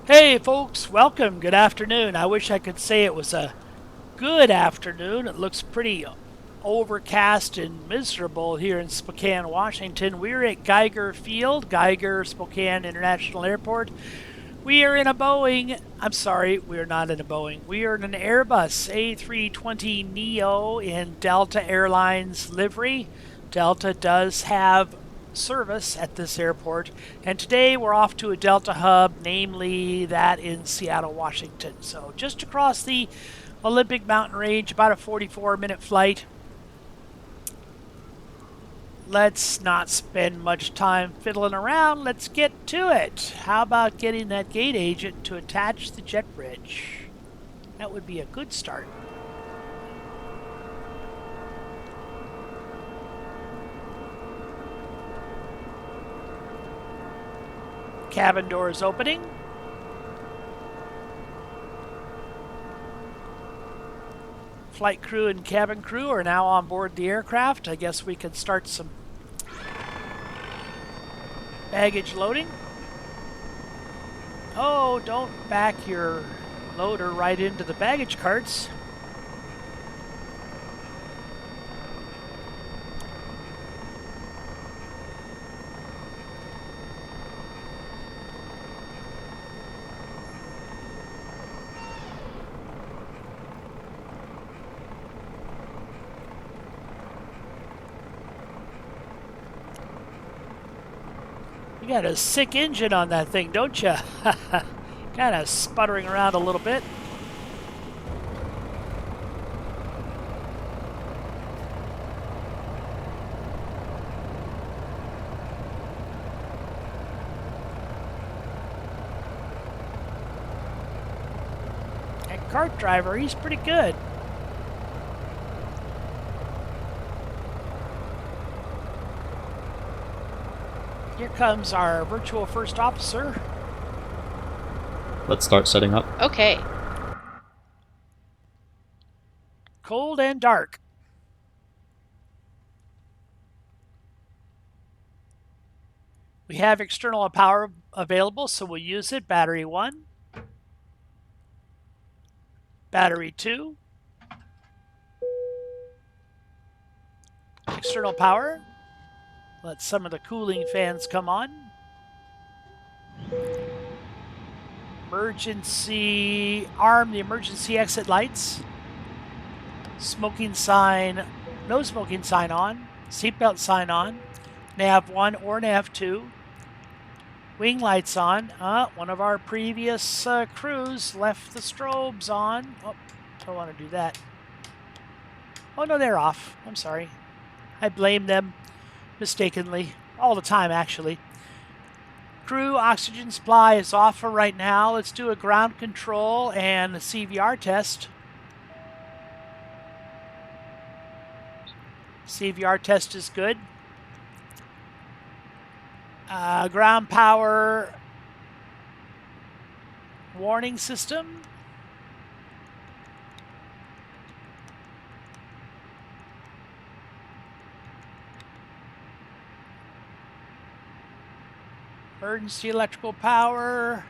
Hey folks, welcome. Good afternoon. I wish I could say it was a good afternoon. It looks pretty overcast and miserable here in Spokane, Washington. We're at Geiger Field, Geiger Spokane International Airport. We are in a Boeing. I'm sorry, we're not in a Boeing. We are in an Airbus A320neo in Delta Airlines livery. Delta does have service at this airport, and today we're off to a Delta hub, namely that in Seattle, Washington. So just across the Olympic Mountain Range, about a 44-minute flight. Let's not spend much time fiddling around. Let's get to it. How about getting that gate agent to attach the jet bridge? That would be a good start. Cabin doors opening. Flight crew and cabin crew are now on board the aircraft. I guess we can start some baggage loading. Oh, don't back your loader right into the baggage carts. You got a sick engine on that thing, don't you? Kind of sputtering around a little bit. That cart driver, he's pretty good. Here comes our virtual first officer. Let's start setting up. Okay. Cold and dark. We have external power available, so we'll use it. Battery 1. Battery 2. External power. Let some of the cooling fans come on. Emergency, arm the emergency exit lights. Smoking sign, no smoking sign on. Seatbelt sign on. Nav 1 or Nav 2. Wing lights on. One of our previous crews left the strobes on. Oh, don't want to do that. Oh no, they're off. I'm sorry. I blame them mistakenly. All the time, actually. Crew oxygen supply is off for right now. Let's do a ground control and a CVR test. CVR test is good. Ground power warning system. Emergency electrical power.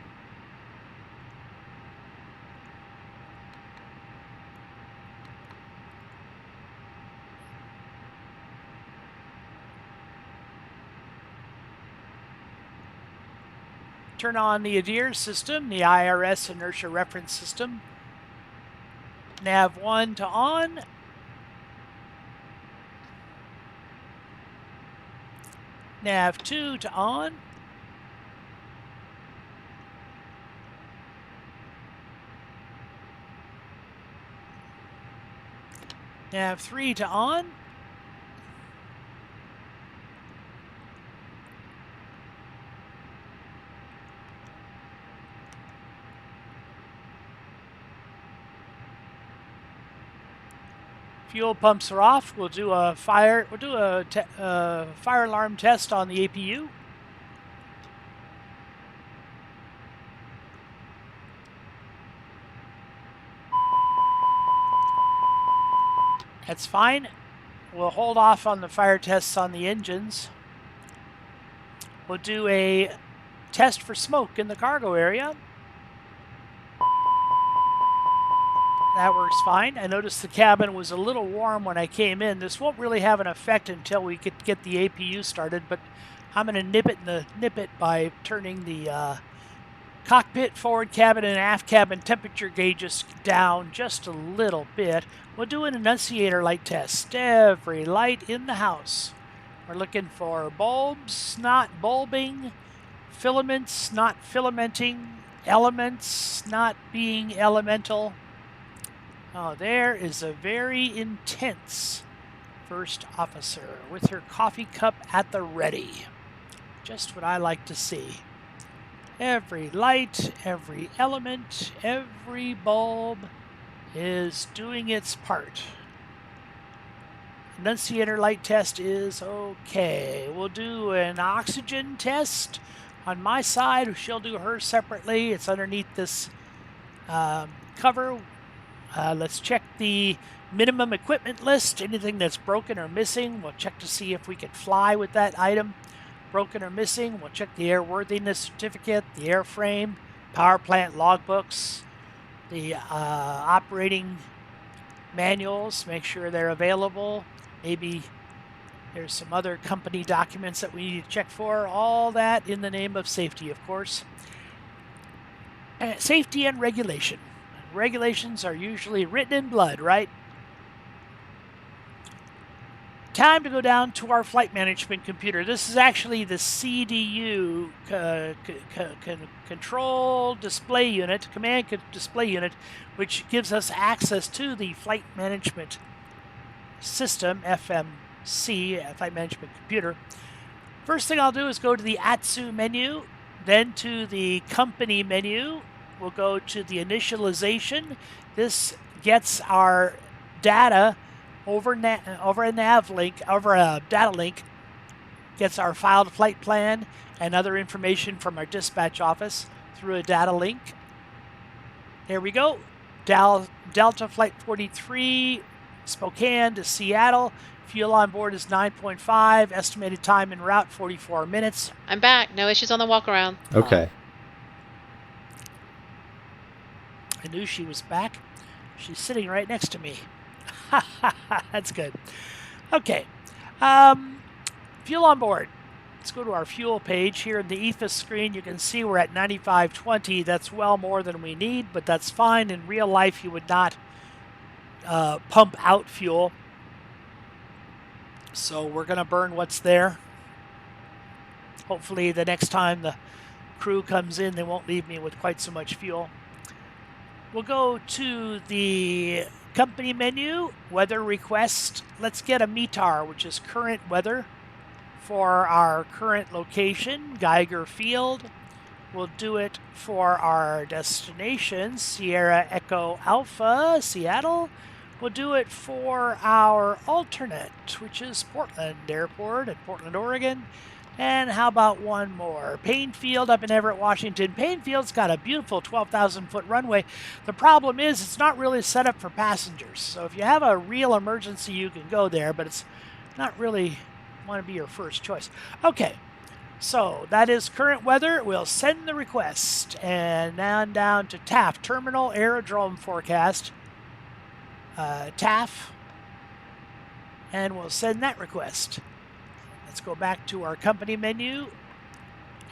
Turn on the ADIR system, the IRS inertia reference system. Nav 1 to on. Nav 2 to on. Nav 3 to on. Fuel pumps are off. We'll do a fire alarm test on the APU. That's fine. We'll hold off on the fire tests on the engines. We'll do a test for smoke in the cargo area. that works fine. I noticed the cabin was a little warm when I came in. This won't really have an effect until we get the APU started, but I'm going to nip it by turning the cockpit, forward cabin, and aft cabin temperature gauges down just a little bit. We'll do an annunciator light test. Every light in the house. We're looking for bulbs not bulbing, filaments not filamenting, elements not being elemental. Oh, there is a very intense first officer with her coffee cup at the ready. Just what I like to see. Every light, every element, every bulb is doing its part. Annunciator light test is okay. We'll do an oxygen test on my side. She'll do hers separately. It's underneath this cover. Let's check the minimum equipment list. Anything that's broken or missing, we'll check to see if we can fly with that item. Broken or missing, we'll check the airworthiness certificate, the airframe, power plant logbooks, the operating manuals, make sure they're available. Maybe there's some other company documents that we need to check for. All that in the name of safety, of course. Safety and regulation. Regulations are usually written in blood, right? Time to go down to our flight management computer. This is actually the CDU, Control Display Unit, Command Display Unit, which gives us access to the flight management system, FMC, Flight Management Computer. First thing I'll do is go to the ATSU menu, then to the company menu. We'll go to the initialization. This gets our data over a nav link, over a data link, gets our filed flight plan and other information from our dispatch office through a data link. There we go. Delta Flight 43, Spokane to Seattle. Fuel on board is 9.5. Estimated time en route 44 minutes. I'm back. No issues on the walk around. Okay. I knew she was back. She's sitting right next to me. That's good. Okay. Fuel on board. Let's go to our fuel page. Here in the EFIS screen, you can see we're at 95.20. That's well more than we need, but that's fine. In real life, you would not pump out fuel. So we're going to burn what's there. Hopefully the next time the crew comes in, they won't leave me with quite so much fuel. We'll go to the company menu, weather request. Let's get a METAR, which is current weather for our current location, Geiger Field. We'll do it for our destination, Sierra Echo Alpha, Seattle. We'll do it for our alternate, which is Portland Airport in Portland, Oregon. And how about one more? Payne Field up in Everett, Washington. Payne Field's got a beautiful 12,000-foot runway. The problem is it's not really set up for passengers. So if you have a real emergency, you can go there, but it's not really want to be your first choice. Okay, so that is current weather. We'll send the request. And now down to TAF, Terminal Aerodrome Forecast. TAF. And we'll send that request. Let's go back to our company menu.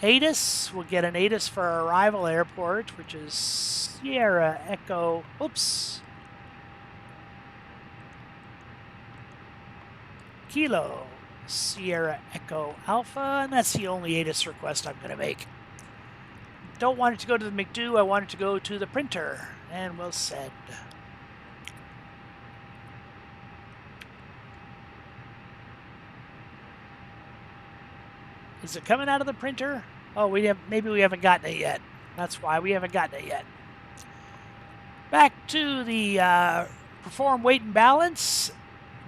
ATIS, we'll get an ATIS for our arrival airport, which is Sierra Echo, Kilo Sierra Echo Alpha, and that's the only ATIS request I'm going to make. Don't want it to go to the McDo, I want it to go to the printer, and we'll send. Is it coming out of the printer? Oh, maybe we haven't gotten it yet. That's why we haven't gotten it yet. Back to the perform weight and balance.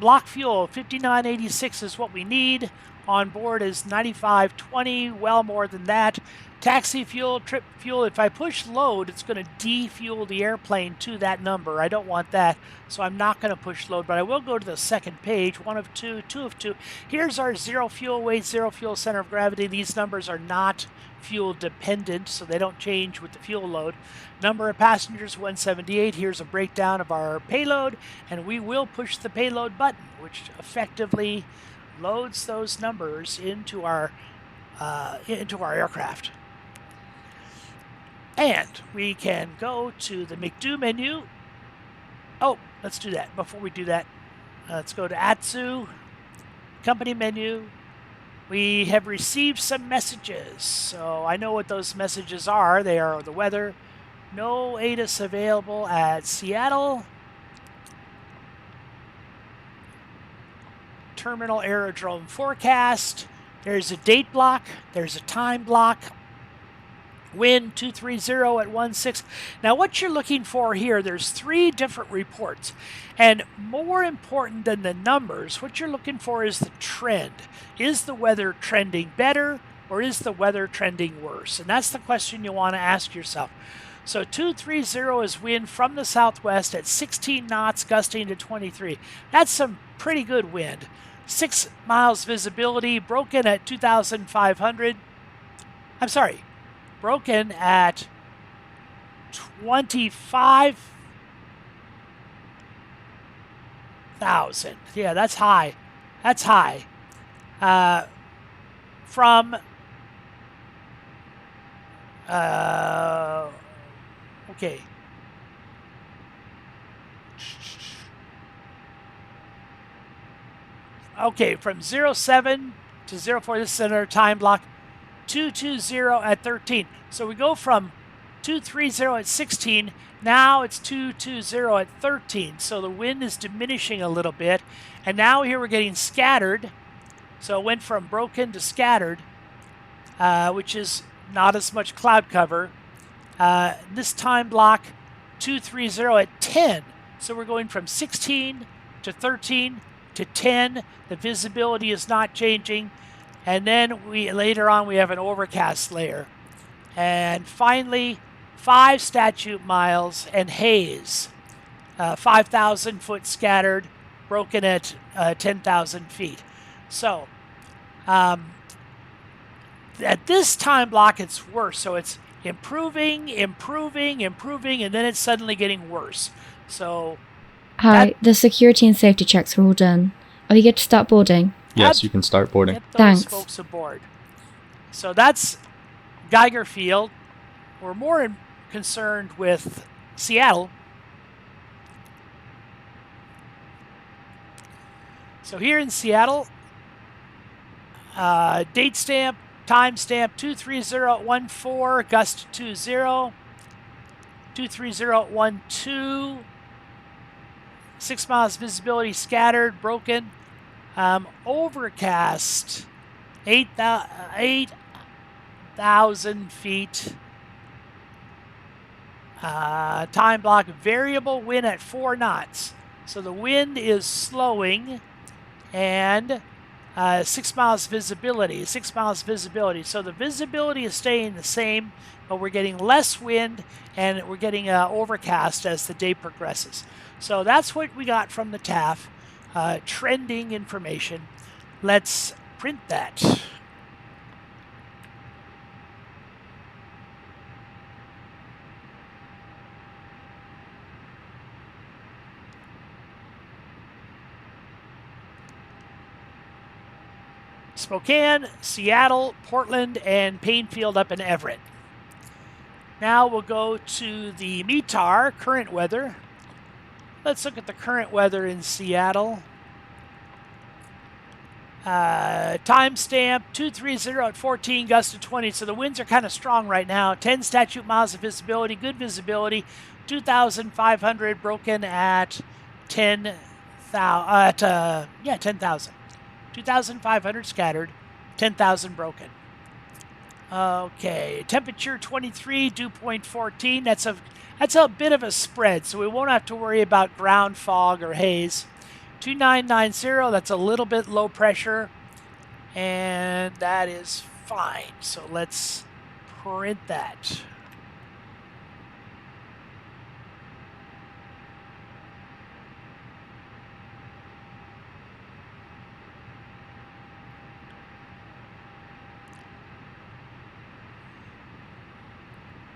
Block fuel, 5986 is what we need. On board is 9520, well more than that. taxi fuel, trip fuel. If I push load, it's going to defuel the airplane to that number. I don't want that, so I'm not going to push load, but I will go to the second page, 1 of 2, 2 of 2. Here's our zero fuel weight, zero fuel center of gravity. These numbers are not fuel dependent, so they don't change with the fuel load. Number of passengers, 178. Here's a breakdown of our payload, and we will push the payload button, which effectively loads those numbers into our aircraft. And we can go to the McDo menu. Oh, let's do that. Before we do that, let's go to ATSU, company menu. We have received some messages. So I know what those messages are. They are the weather. No ATIS available at Seattle. Terminal aerodrome forecast. There's a date block. There's a time block. Wind 230 at 16. Now what you're looking for here, there's 3 different reports. And more important than the numbers, what you're looking for is the trend. Is the weather trending better or is the weather trending worse? And that's the question you want to ask yourself. So 230 is wind from the southwest at 16 knots, gusting to 23. That's some pretty good wind. 6 miles visibility, broken at 2,500. I'm sorry. Broken at 25,000. Yeah, that's high. That's high. Okay. Okay, from 07 to 04, this is another time block. 220 at 13. So we go from 230 at 16. Now it's 220 at 13. So the wind is diminishing a little bit. And now here we're getting scattered. So it went from broken to scattered, which is not as much cloud cover. This time block, 230 at 10. So we're going from 16 to 13 to 10. The visibility is not changing. And then later on we have an overcast layer. And finally, 5 statute miles and haze. 5,000 foot scattered, broken at 10,000 feet. So at this time block it's worse. So it's improving, and then it's suddenly getting worse. So hi, the security and safety checks are all done. Are you good to start boarding? Yes, you can start boarding. Get those Thanks. folks aboard. So that's Geiger Field. We're more concerned with Seattle. So here in Seattle, date stamp, time stamp 230 at 14, gust 20, 230 at 12, 6 miles visibility scattered, broken. Overcast, 8,000 feet. Time block, variable wind at 4 knots. So the wind is slowing, and 6 miles visibility. So the visibility is staying the same, but we're getting less wind, and we're getting overcast as the day progresses. So that's what we got from the TAF. Trending information. Let's print that. Spokane, Seattle, Portland, and Painfield up in Everett. Now we'll go to the METAR, current weather. Let's look at the current weather in Seattle. Timestamp 230 at 14, gust of 20. So the winds are kind of strong right now. 10 statute miles of visibility, good visibility. 2,500 broken at 10,000. 10,000. 2,500 scattered, 10,000 broken. Okay, temperature 23, dew point 14. That's a bit of a spread, so we won't have to worry about ground fog or haze. 2990, that's a little bit low pressure, and that is fine. So let's print that.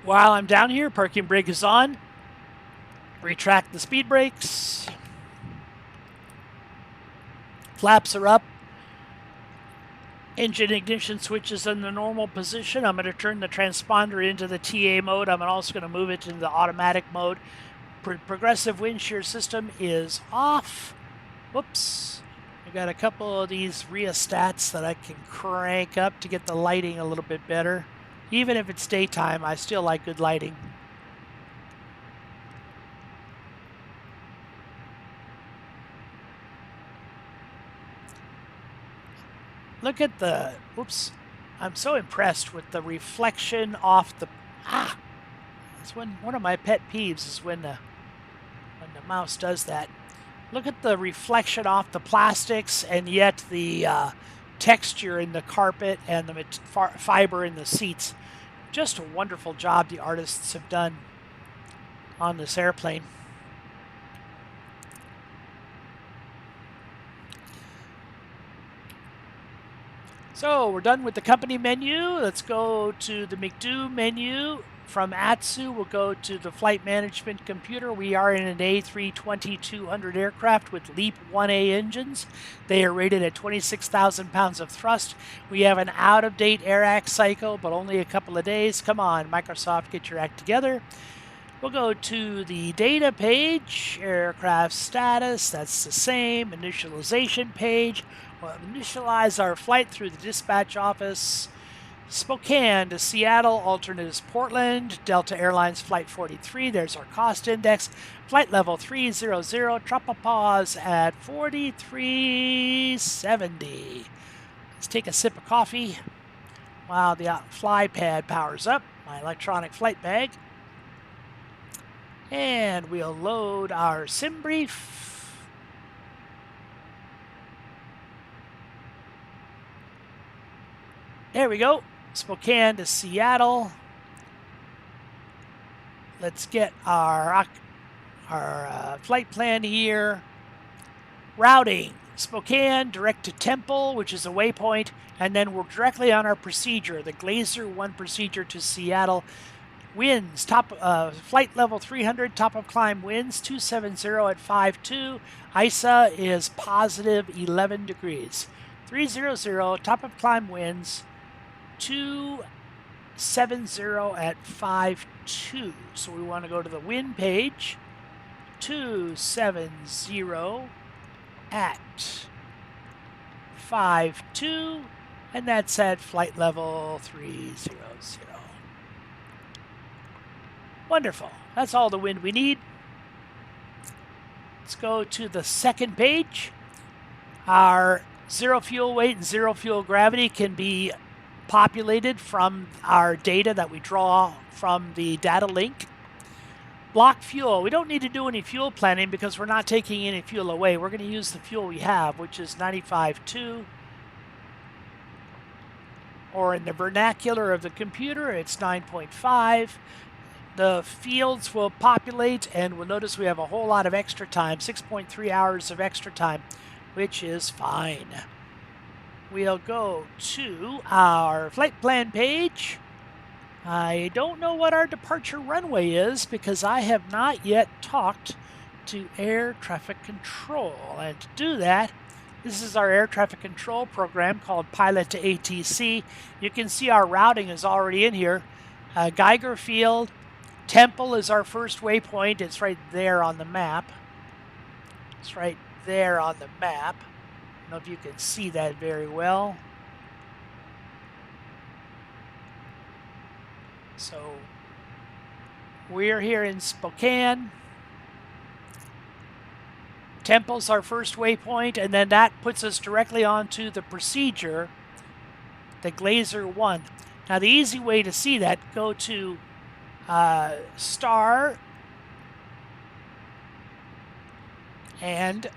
While I'm down here, parking brake is on. Retract the speed brakes. Flaps are up. Engine ignition switch is in the normal position. I'm going to turn the transponder into the TA mode. I'm also going to move it into the automatic mode. Progressive wind shear system is off. Whoops. I got a couple of these rheostats that I can crank up to get the lighting a little bit better. Even if it's daytime, I still like good lighting. Look at the, whoops, I'm so impressed with the reflection off the, that's one of my pet peeves is when the mouse does that. Look at the reflection off the plastics and yet the texture in the carpet and the fiber in the seats. Just a wonderful job the artists have done on this airplane. So we're done with the company menu. Let's go to the McDo menu. From ATSU, we'll go to the flight management computer. We are in an A320-200 aircraft with LEAP 1A engines. They are rated at 26,000 pounds of thrust. We have an out-of-date AirAct cycle, but only a couple of days. Come on, Microsoft, get your act together. We'll go to the data page, aircraft status, that's the same, initialization page. We'll initialize our flight through the dispatch office. Spokane to Seattle, alternate is Portland, Delta Airlines Flight 43, there's our cost index. Flight level 300, tropopause at 4370. Let's take a sip of coffee while the fly pad powers up, my electronic flight bag. And we'll load our sim brief. There we go. Spokane to Seattle. Let's get our flight plan here. Routing. Spokane, direct to Temple, which is a waypoint. And then we're directly on our procedure, the Glazer 1 procedure to Seattle. Winds, flight level 300, top of climb winds, 270 at 5.2. ISA is positive 11 degrees. 300, top of climb winds, 270 at 5.2. So we want to go to the wind page. 270 at 5.2. And that's at flight level 300. Wonderful. That's all the wind we need. Let's go to the second page. Our zero fuel weight and zero fuel gravity can be populated from our data that we draw from the data link. Block fuel. We don't need to do any fuel planning because we're not taking any fuel away. We're going to use the fuel we have, which is 95.2. Or in the vernacular of the computer, it's 9.5. The fields will populate, and we'll notice we have a whole lot of extra time, 6.3 hours of extra time, which is fine. We'll go to our flight plan page. I don't know what our departure runway is because I have not yet talked to air traffic control. And to do that, this is our air traffic control program called Pilot2 ATC. You can see our routing is already in here. Geiger Field. Temple is our first waypoint. It's right there on the map. It's right there on the map. I don't know if you can see that very well. So we're here in Spokane. Temple's our first waypoint, and then that puts us directly onto the procedure, the Glazer 1. Now the easy way to see that, go to star and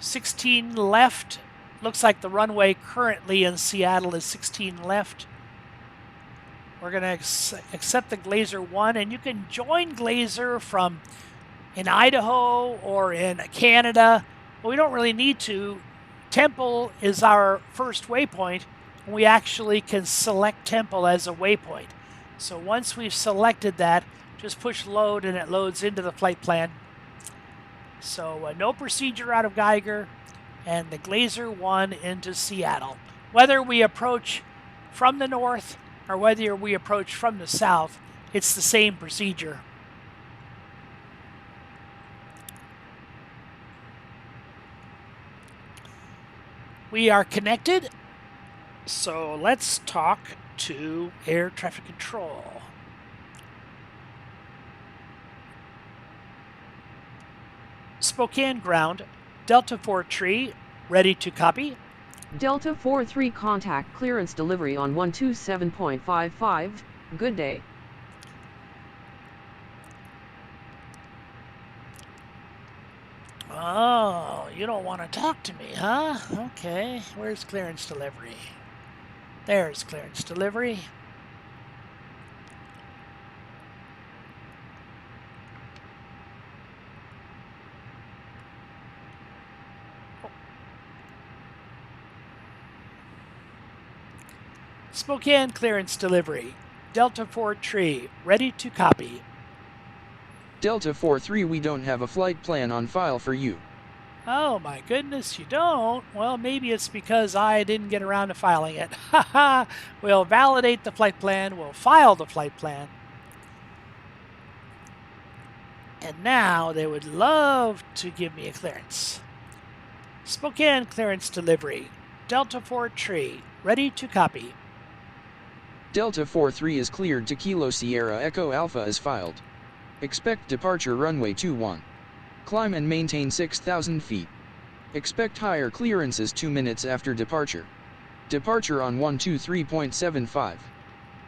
16 left. Looks like the runway currently in Seattle is 16 left. We're going to accept the Glazer 1, and you can join Glazer from in Idaho or in Canada. But we don't really need to. Temple is our first waypoint, and we actually can select Temple as a waypoint. So once we've selected that, just push load and it loads into the flight plan. So no procedure out of Geiger, and the Glazer 1 into Seattle. Whether we approach from the north or whether we approach from the south, it's the same procedure. We are connected, so let's talk to air traffic control. Spokane ground, Delta 4-3, ready to copy. Delta 4-3 contact clearance delivery on 127.55, good day. Oh, you don't want to talk to me, huh? Okay, where's clearance delivery? There's clearance delivery. Spokane clearance delivery. Delta 4-3, ready to copy. Delta 4-3, we don't have a flight plan on file for you. Oh my goodness, you don't? Well, maybe it's because I didn't get around to filing it. Haha, we'll validate the flight plan, we'll file the flight plan. And now they would love to give me a clearance. Spokane clearance delivery. Delta 4-3, ready to copy. Delta 4-3 is cleared to Kilo Sierra Echo Alpha as filed. Expect departure runway 21. Climb and maintain 6,000 feet. Expect higher clearances 2 minutes after departure. Departure on 123.75.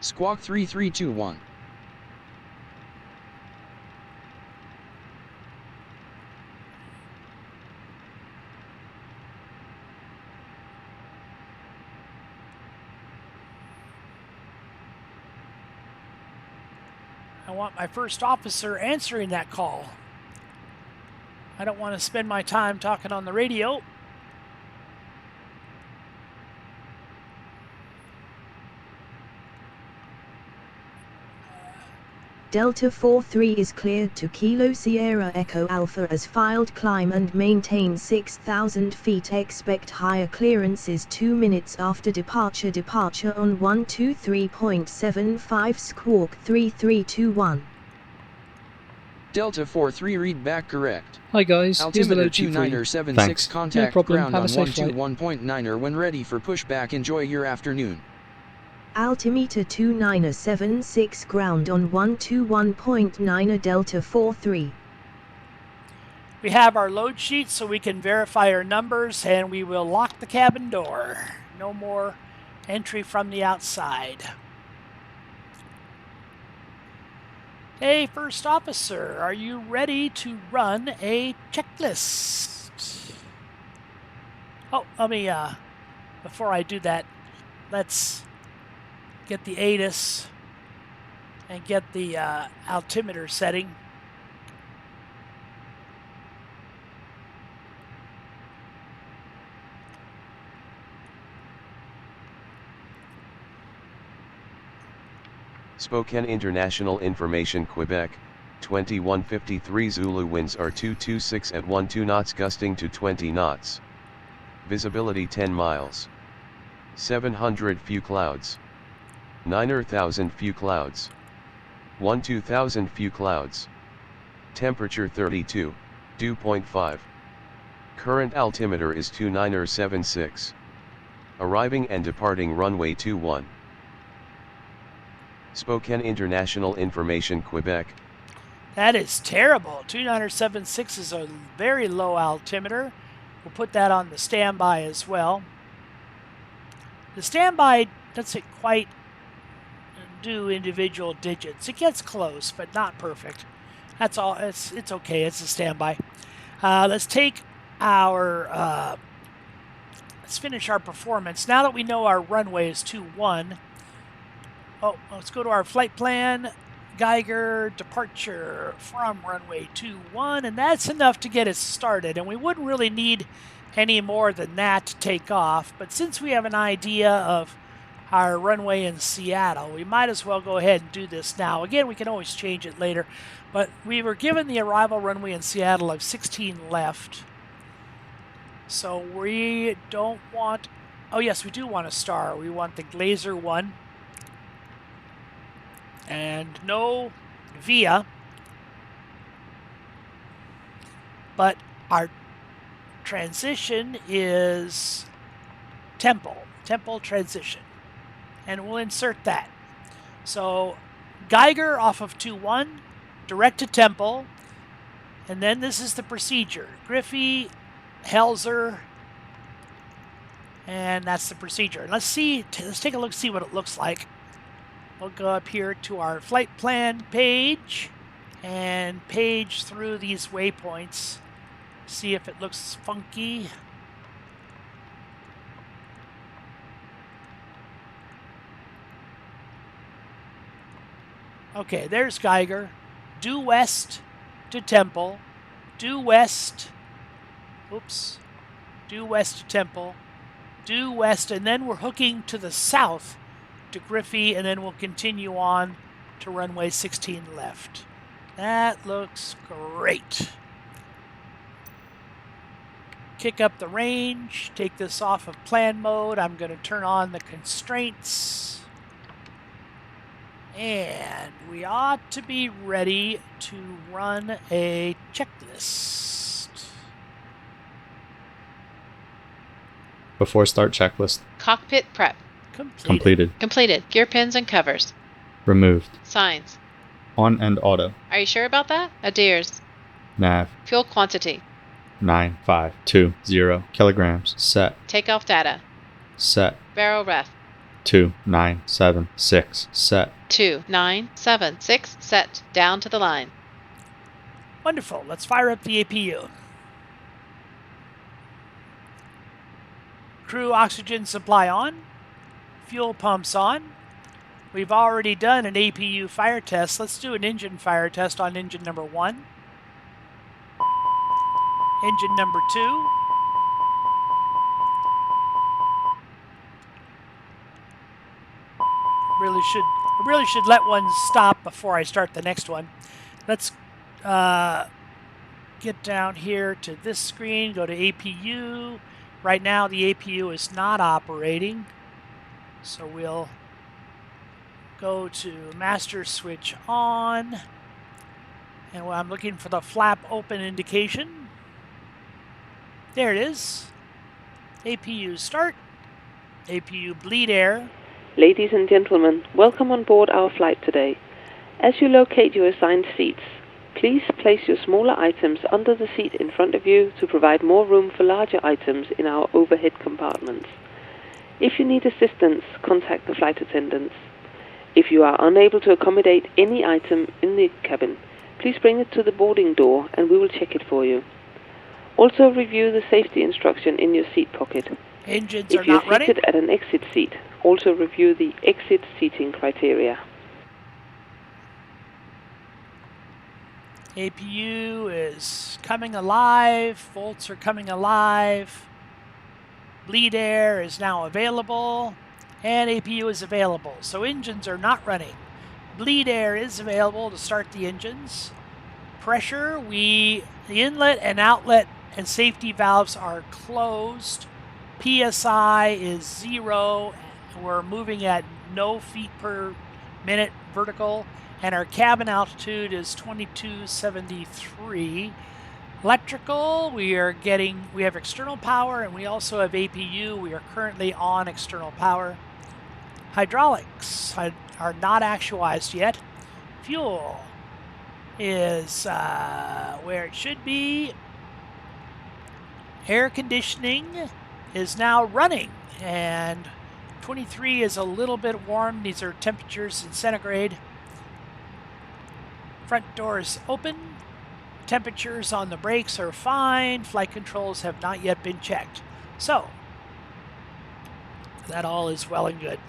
Squawk 3321. I want my first officer answering that call. I don't want to spend my time talking on the radio. Delta 4-3 is cleared to Kilo Sierra Echo Alpha as filed. Climb and maintain 6,000 feet. Expect higher clearances 2 minutes after departure. Departure on 123.75. Squawk 3321. Delta 4-3, read back correct. Hi guys, here's the Altimeter load sheet for you. 2976, Thanks. contact No problem, ground have on a safe flight. 121.9 when ready for pushback. Enjoy your afternoon. Altimeter 2976, ground on 121.9. Delta 4-3. We have our load sheet so we can verify our numbers, and we will lock the cabin door. No more entry from the outside. Hey, first officer, are you ready to run a checklist? Oh, let me, before I do that, let's get the ATIS and get the altimeter setting. Spokane International Information Quebec, 2153 Zulu winds are 226 at 12 knots gusting to 20 knots. Visibility 10 miles. 700 few clouds. 9,000 few clouds. 12,000 few clouds. Temperature 32, dew 0.5. Current altimeter is 2976. Arriving and departing runway 21. Spokane International Information Quebec. That is terrible. 2976 is a very low altimeter. We'll put that on the standby as well. The standby doesn't quite do individual digits. It gets close, but not perfect. That's all. It's okay. It's a standby. Let's take our. Let's finish our performance. Now that we know our runway is 21, Oh, let's go to our flight plan. Geiger departure from runway 21, and that's enough to get us started. And we wouldn't really need any more than that to take off, but since we have an idea of our runway in Seattle, we might as well go ahead and do this now. Again, we can always change it later, but we were given the arrival runway in Seattle of 16 left. So we don't want, oh yes, we do want a star. We want the Glazer 1. And no via, but our transition is temple transition, and we'll insert that. So Geiger off of 2-1, direct to temple, and then this is the procedure. Griffey, Helzer, and that's the procedure. And let's take a look, see what it looks like. We'll go up here to our flight plan page and page through these waypoints. See if it looks funky. Okay, there's Geiger. Due west to temple. Due west. Oops. Due west to temple. Due west, and then we're hooking to the south to Griffey, and then we'll continue on to runway 16 left. That looks great. Kick up the range, take this off of plan mode. I'm going to turn on the constraints. And we ought to be ready to run a checklist. Before start checklist. Cockpit prep. Completed. Completed. Gear pins and covers. Removed. Signs. On and auto. Are you sure about that? Adheres. Nav. Fuel quantity. 9520 kilograms. Set. Takeoff data. Set. Barrel ref. 2976. Set. 2976. Set. Down to the line. Wonderful. Let's fire up the APU. Crew oxygen supply on. Fuel pumps on. We've already done an APU fire test. Let's do an engine fire test on engine number 1. Engine number 2. Really should let one stop before I start the next one. Let's get down here to this screen, go to APU. Right now the APU is not operating, so we'll go to master switch on, and I'm looking for the flap open indication. There it is. APU start. APU bleed air. Ladies and gentlemen, welcome on board our flight today. As you locate your assigned seats, please place your smaller items under the seat in front of you to provide more room for larger items in our overhead compartments. If you need assistance, contact the flight attendants. If you are unable to accommodate any item in the cabin, please bring it to the boarding door and we will check it for you. Also review the safety instruction in your seat pocket. Engines are If you're not running. seated at an exit seat, also review the exit seating criteria. APU is coming alive. Volts are coming alive. Bleed air is now available. And APU is available. So engines are not running. Bleed air is available to start the engines. Pressure, the inlet and outlet and safety valves are closed. PSI is 0. We're moving at no feet per minute vertical. And our cabin altitude is 2273. Electrical, we have external power, and we also have APU. We are currently on external power. Hydraulics are not actualized yet. Fuel is where it should be. Air conditioning is now running, and 23 is a little bit warm. These are temperatures in centigrade. Front door is open. Temperatures on the brakes are fine. Flight controls have not yet been checked. So, that all is well and good.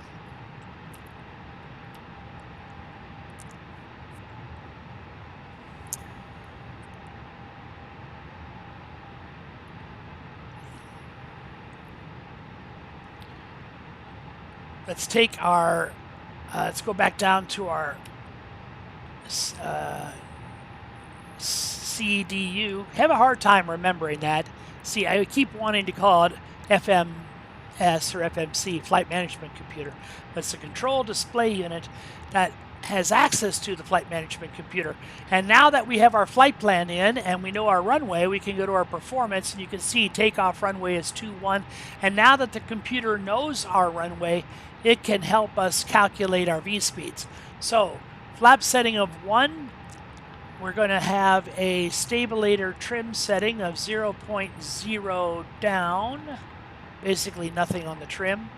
let's take our, let's go back down to our CDU. Have a hard time remembering that. See, I keep wanting to call it FMS or FMC, Flight Management Computer. But it's a control display unit that has access to the flight management computer. And now that we have our flight plan in and we know our runway, we can go to our performance and you can see takeoff runway is 21. And now that the computer knows our runway, it can help us calculate our V-speeds. So, flap setting of 1, we're going to have a stabilator trim setting of 0.0 down, basically nothing on the trim.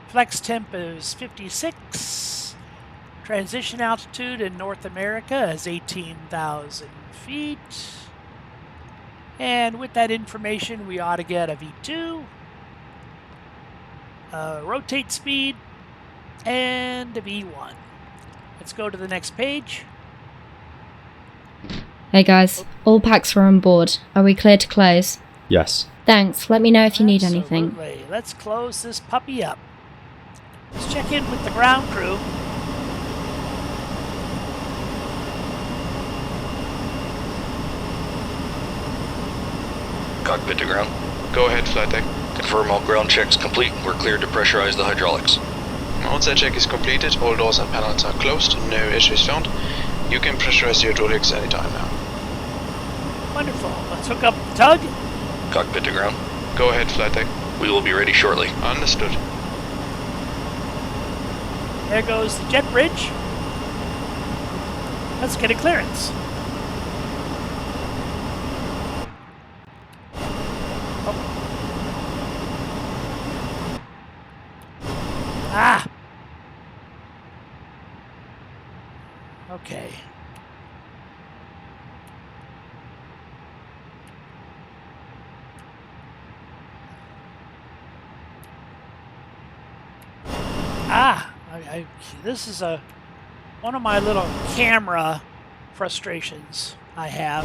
Flex temp is 56. Transition altitude in North America is 18,000 feet. And with that information, we ought to get a V2, rotate speed, and a V1. Let's go to the next page. Hey guys, all packs are on board. Are we clear to close? Yes. Thanks, let me know if you need anything. Absolutely. Let's close this puppy up. Let's check in with the ground crew. Cockpit to ground. Go ahead, flight deck. Confirm all ground checks complete. We're cleared to pressurize the hydraulics. Once that check is completed, all doors and panels are closed, no issues found. You can pressurize your hydraulics anytime now. Wonderful. Let's hook up the tug. Cockpit to ground. Go ahead, flight deck. We will be ready shortly. Understood. There goes the jet bridge. Let's get a clearance. Ah! Okay. This is one of my little camera frustrations I have.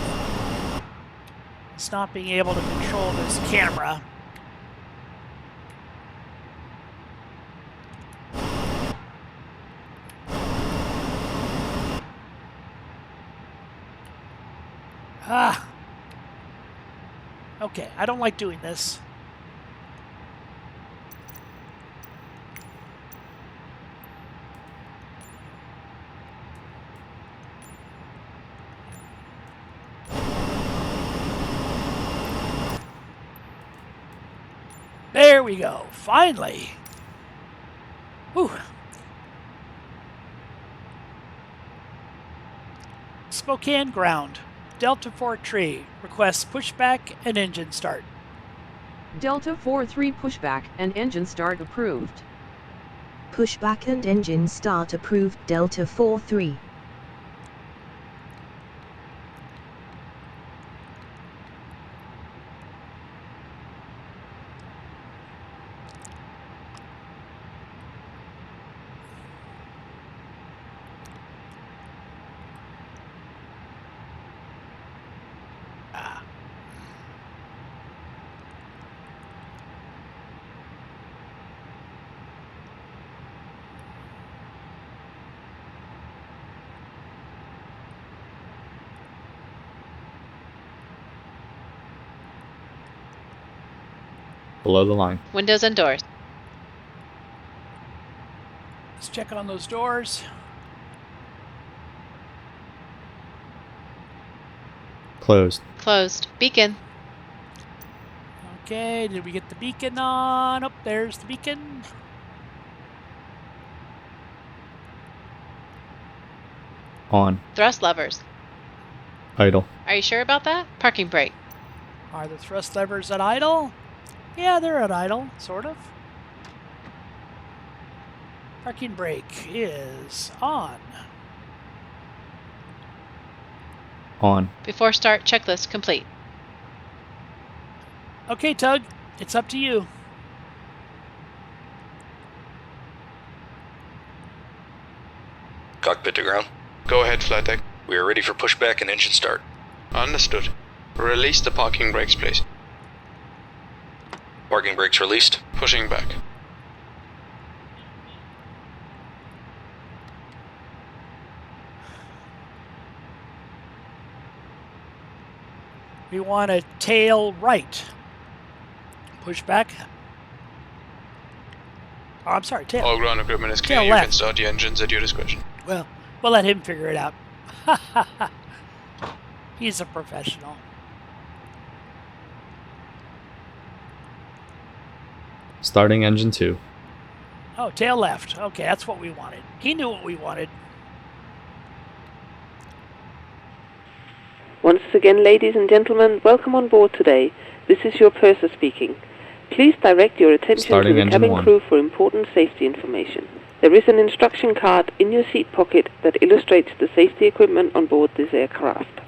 It's not being able to control this camera. Okay, I don't like doing this. There we go, finally. Whew. Spokane ground. Delta 4-3 requests pushback and engine start. Delta 4-3 pushback and engine start approved. Pushback and engine start approved. Delta 4-3. Below the line. Windows and doors. Let's check on those doors. Closed. Closed. Beacon. Okay, did we get the beacon on? Oh, there's the beacon. On. Thrust levers. Idle. Are you sure about that? Parking brake. Are the thrust levers at idle? Yeah, they're at idle, sort of. Parking brake is on. On. Before start, checklist complete. Okay, Tug, it's up to you. Cockpit to ground. Go ahead, flight deck. We are ready for pushback and engine start. Understood. Release the parking brakes, please. Parking brakes released. Pushing back. We want to tail right. Pushback. Oh, I'm sorry, tail. All ground equipment is clear. Tail You left. can start the engines at your discretion. Well, we'll let him figure it out. He's a professional. Starting engine 2. Oh, tail left. Okay, that's what we wanted. He knew what we wanted. Once again, ladies and gentlemen, welcome on board today. This is your purser speaking. Please direct your attention Starting to the engine cabin 1. crew for important safety information. There is an instruction card in your seat pocket that illustrates the safety equipment on board this aircraft.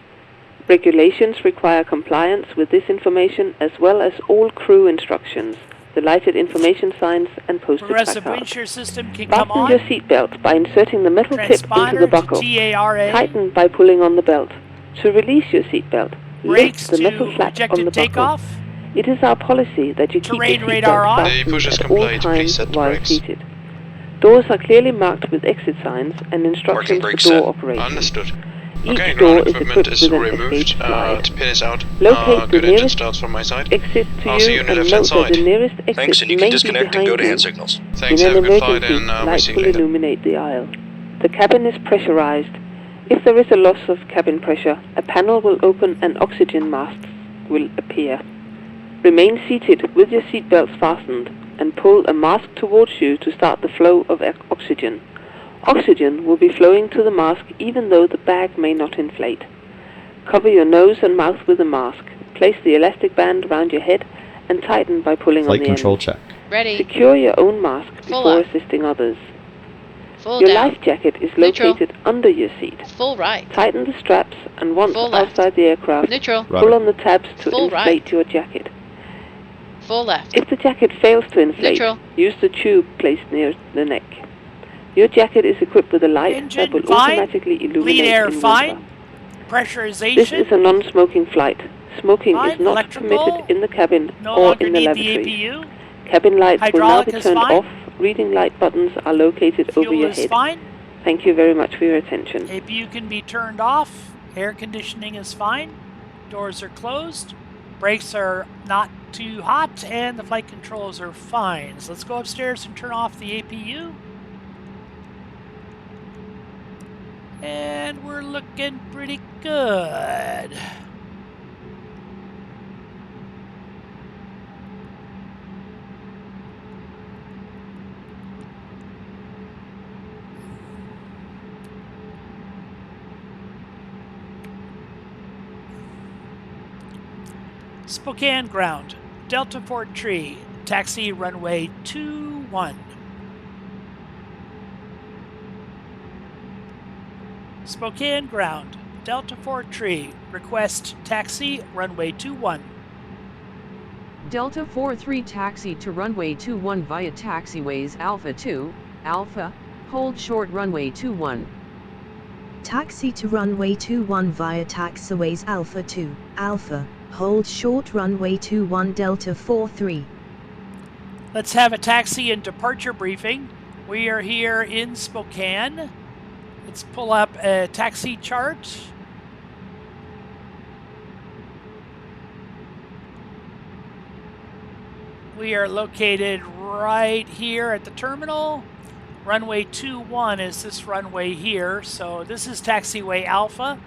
Regulations require compliance with this information as well as all crew instructions, the lighted information signs and posted Progressive placards. wind shear system can come Fasten on. your seatbelt by inserting the metal tip into Transponder the buckle. to TARA. Tighten by pulling on the belt. To release your seatbelt, Brakes lift the to metal flap ejected on the buckle. takeoff. It is our policy that you keep Terrain your radar seatbelt on. The fastened pushers at all complied. Please times set the while brakes. seated. Doors are clearly marked with exit signs and instructions for brakes door set. operation. Understood. Each Okay, door ground is equipment equipped is with an removed. escape slide. The pin is out. Locate the Good engine nearest starts from my side. exit to I'll see you you on the and left-hand note that the side. nearest exit Thanks, and you may can be disconnect and behind go to you. hand signals. Thanks, In have an a good flight, emergency, and we'll lights see you will later. illuminate the aisle. The cabin is pressurized. If there is a loss of cabin pressure, a panel will open and oxygen masks will appear. Remain seated with your seatbelts fastened and pull a mask towards you to start the flow of oxygen. Oxygen will be flowing to the mask even though the bag may not inflate. Cover your nose and mouth with a mask. Place the elastic band around your head and tighten by pulling Flight on the control end. check. Ready. Secure your own mask Full before up. assisting others. Full Your down. life jacket is Neutral. located under your seat. Full right. Tighten the straps and once Full left. outside the aircraft, Neutral. pull Rudder. on the tabs to Full inflate right. your jacket. Full left. If the jacket fails to inflate, Neutral. use the tube placed near the neck. Your jacket is equipped with a light Engine that will fine. automatically illuminate Bleed air in fine. water. Pressurization. This is a non-smoking flight. Smoking Fine. is not Electrical. permitted in the cabin no or longer in the need lavatory. the APU. Cabin lights will now Hydraulic be is turned fine. off. Reading light buttons are located over Fuel your is head. fine. Thank you very much for your attention. APU can be turned off. Air conditioning is fine. Doors are closed. Brakes are not too hot, and the flight controls are fine. So let's go upstairs and turn off the APU. And we're looking pretty good. Spokane ground, Delta Fort Tree, taxi runway 21. Spokane ground, Delta Fort Tree, request taxi runway 21. Delta 43 taxi to runway 21 via taxiways Alpha 2, Alpha, hold short runway 21. Taxi to runway 21 via taxiways Alpha 2, Alpha, hold short runway 21 Delta 43. Let's have a taxi and departure briefing. We are here in Spokane. Let's pull up a taxi chart. We are located right here at the terminal. Runway 21 is this runway here. So this is taxiway Alpha.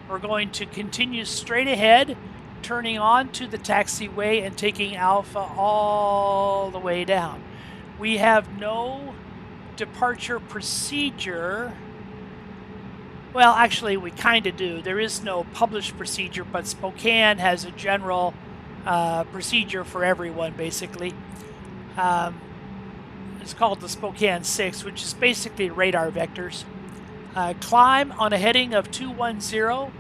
We're going to continue straight ahead, turning onto the taxiway and taking Alpha all the way down. We have no departure procedure. Well, actually, we kind of do. There is no published procedure, but Spokane has a general procedure for everyone, basically. It's called the Spokane 6, which is basically radar vectors. Climb on a heading of 210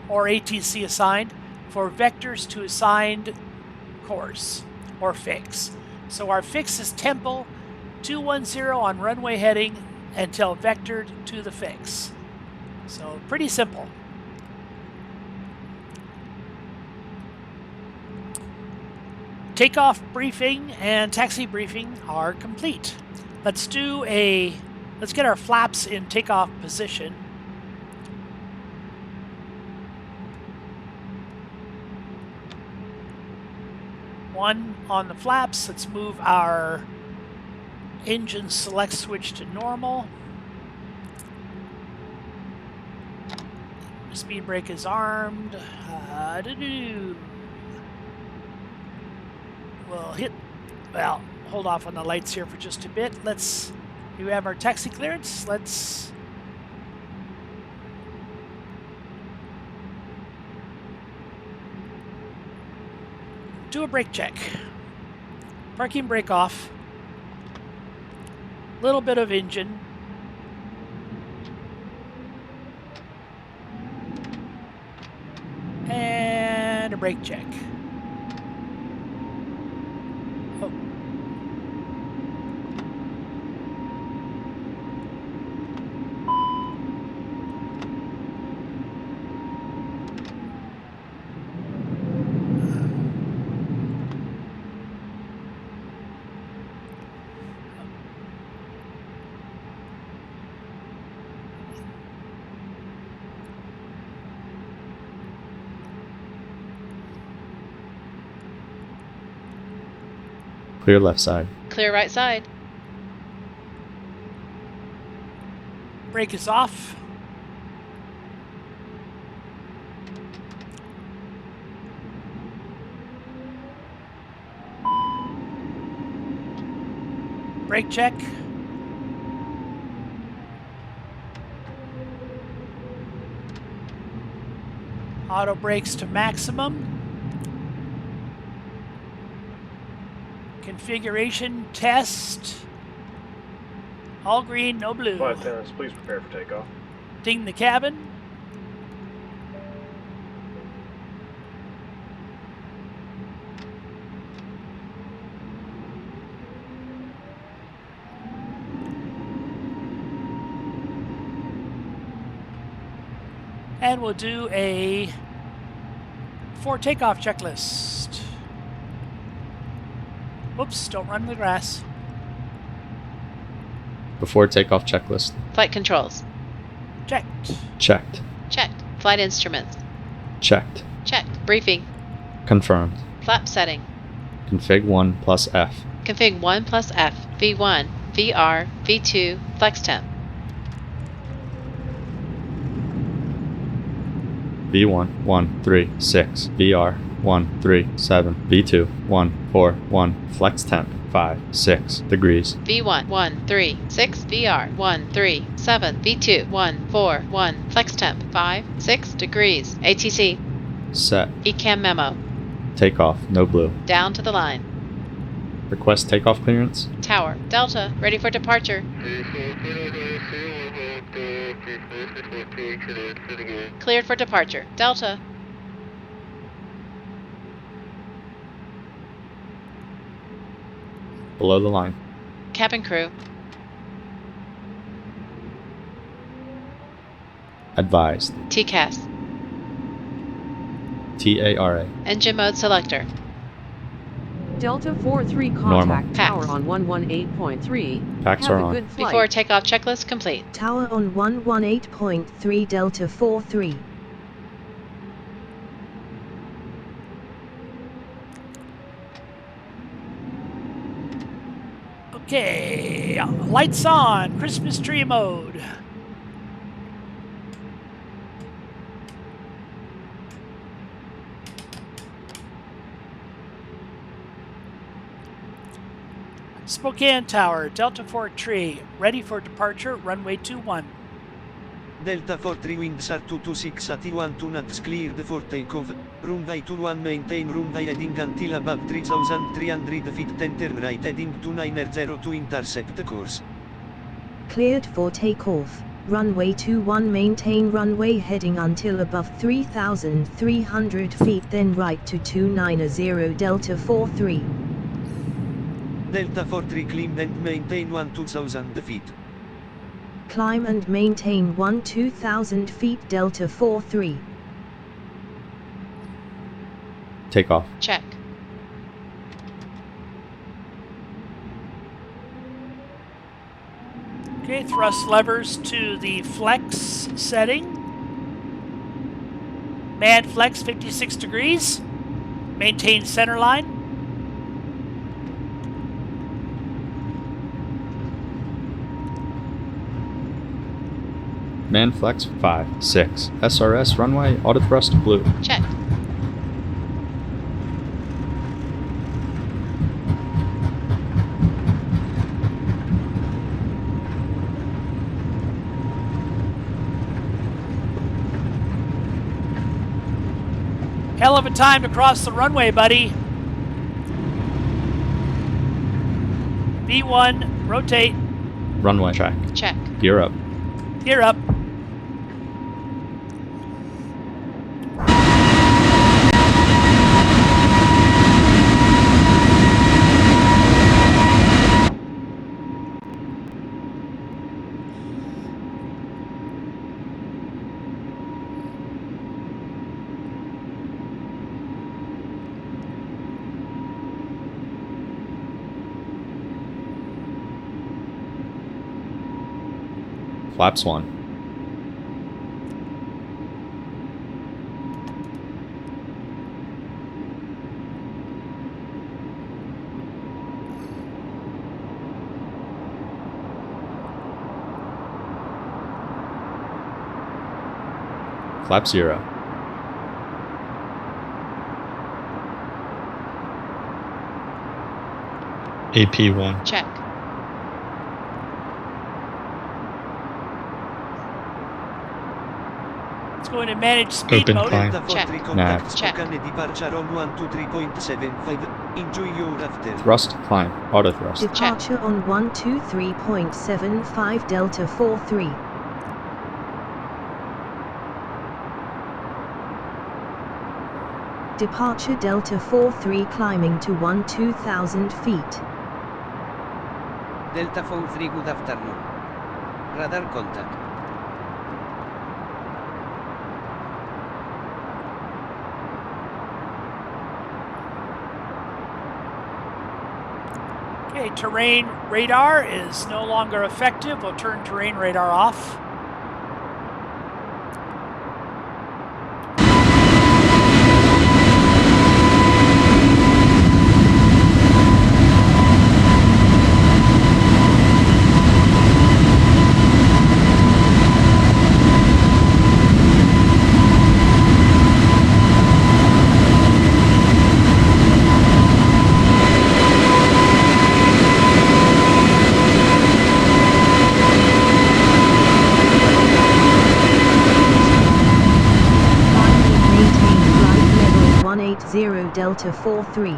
or ATC assigned for vectors to assigned course or fix. So our fix is Temple 210 on runway heading until vectored to the fix. So pretty simple. Takeoff briefing and taxi briefing are complete. Let's get our flaps in takeoff position. 1 on the flaps. Let's move our engine select switch to normal. Speed brake is armed. We'll hit, well, hold off on the lights here for just a bit. We have our taxi clearance. Let's do a brake check. Parking brake off. Little bit of engine. And a brake check. Oh. Clear left side. Clear right side. Brake is off. Brake check. Auto brakes to maximum. Configuration test. All green, no blue. Flight attendants, please prepare for takeoff. Ding the cabin. And we'll do a before takeoff checklist. Whoops, don't run in the grass. Before takeoff checklist. Flight controls. Checked. Checked. Checked. Flight instruments. Checked. Checked. Briefing. Confirmed. Flap setting. Config 1 plus F. Config 1 plus F. V1. VR. V2. Flex temp. V1 136. VR 137. V2 141. Flex temp 5-6 degrees. V1 136. VR 137. V2 141. Flex temp 5-6 degrees. ATC. Set. ECAM memo. Takeoff, no blue. Down to the line. Request takeoff clearance. Tower. Delta. Ready for departure. Cleared for departure. Delta. Below the line. Cabin crew. Advised. TCAS. TARA. Engine mode selector. Delta 43 Normal. contact tower on 118.3. Packs Have are a on. good flight. Before takeoff checklist complete. Tower on 118.3 Delta 43. Okay, lights on, Christmas tree mode. Spokane Tower, Delta 43, ready for departure, runway 21. Delta 43 winds are 226 at 12 knots cleared for takeoff, runway 21 maintain runway heading until above 3,300 feet, enter right heading 290 to intercept course. Cleared for takeoff, runway 21 maintain runway heading until above 3,300 feet, then right to 290 Delta 43. Delta 43 climb and maintain 2,000 feet. Climb and maintain 2,000 feet Delta 43. Takeoff. Check. Okay, thrust levers to the flex setting. Mad flex 56 degrees. Maintain center line. Man flex 5, 6. SRS runway, autothrust blue. Check. Hell of a time to cross the runway, buddy. B1, rotate. Runway check. Check. Gear up. Gear up. Flaps 1. Flap 0. AP1. Check. Going to manage speed Open mode. climb. Check. Nav. Check. Departure on 123.75. Enjoy your after. Thrust climb. Autothrust. Departure on 123.75 Delta 43. Departure Delta 43 climbing to 12,000 feet. Delta 43, good afternoon. Radar contact. Okay, terrain radar is no longer effective. We'll turn terrain radar off. Delta 43.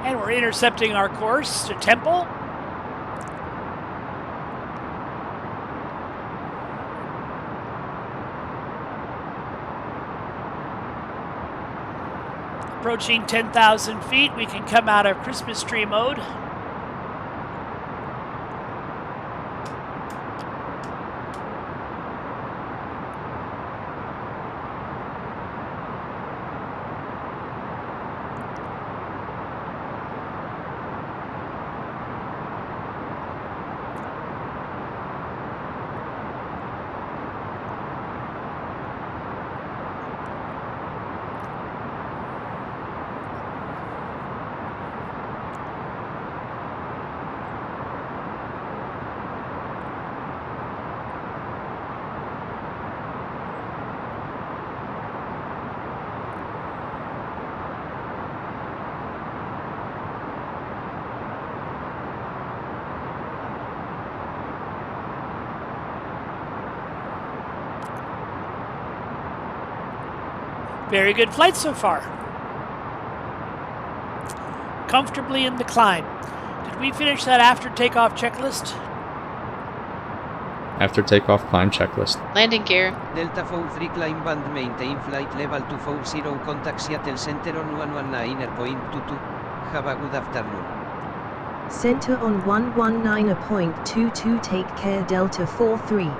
And we're intercepting our course to Temple. Approaching 10,000 feet, we can come out of Christmas tree mode. Very good flight so far. Comfortably in the climb. Did we finish that after takeoff checklist? After takeoff climb checklist. Landing gear. Delta 43 climb band maintain flight level 240 contact Seattle Center on 119.22. Have a good afternoon. Center on 119.22. Take care Delta 43.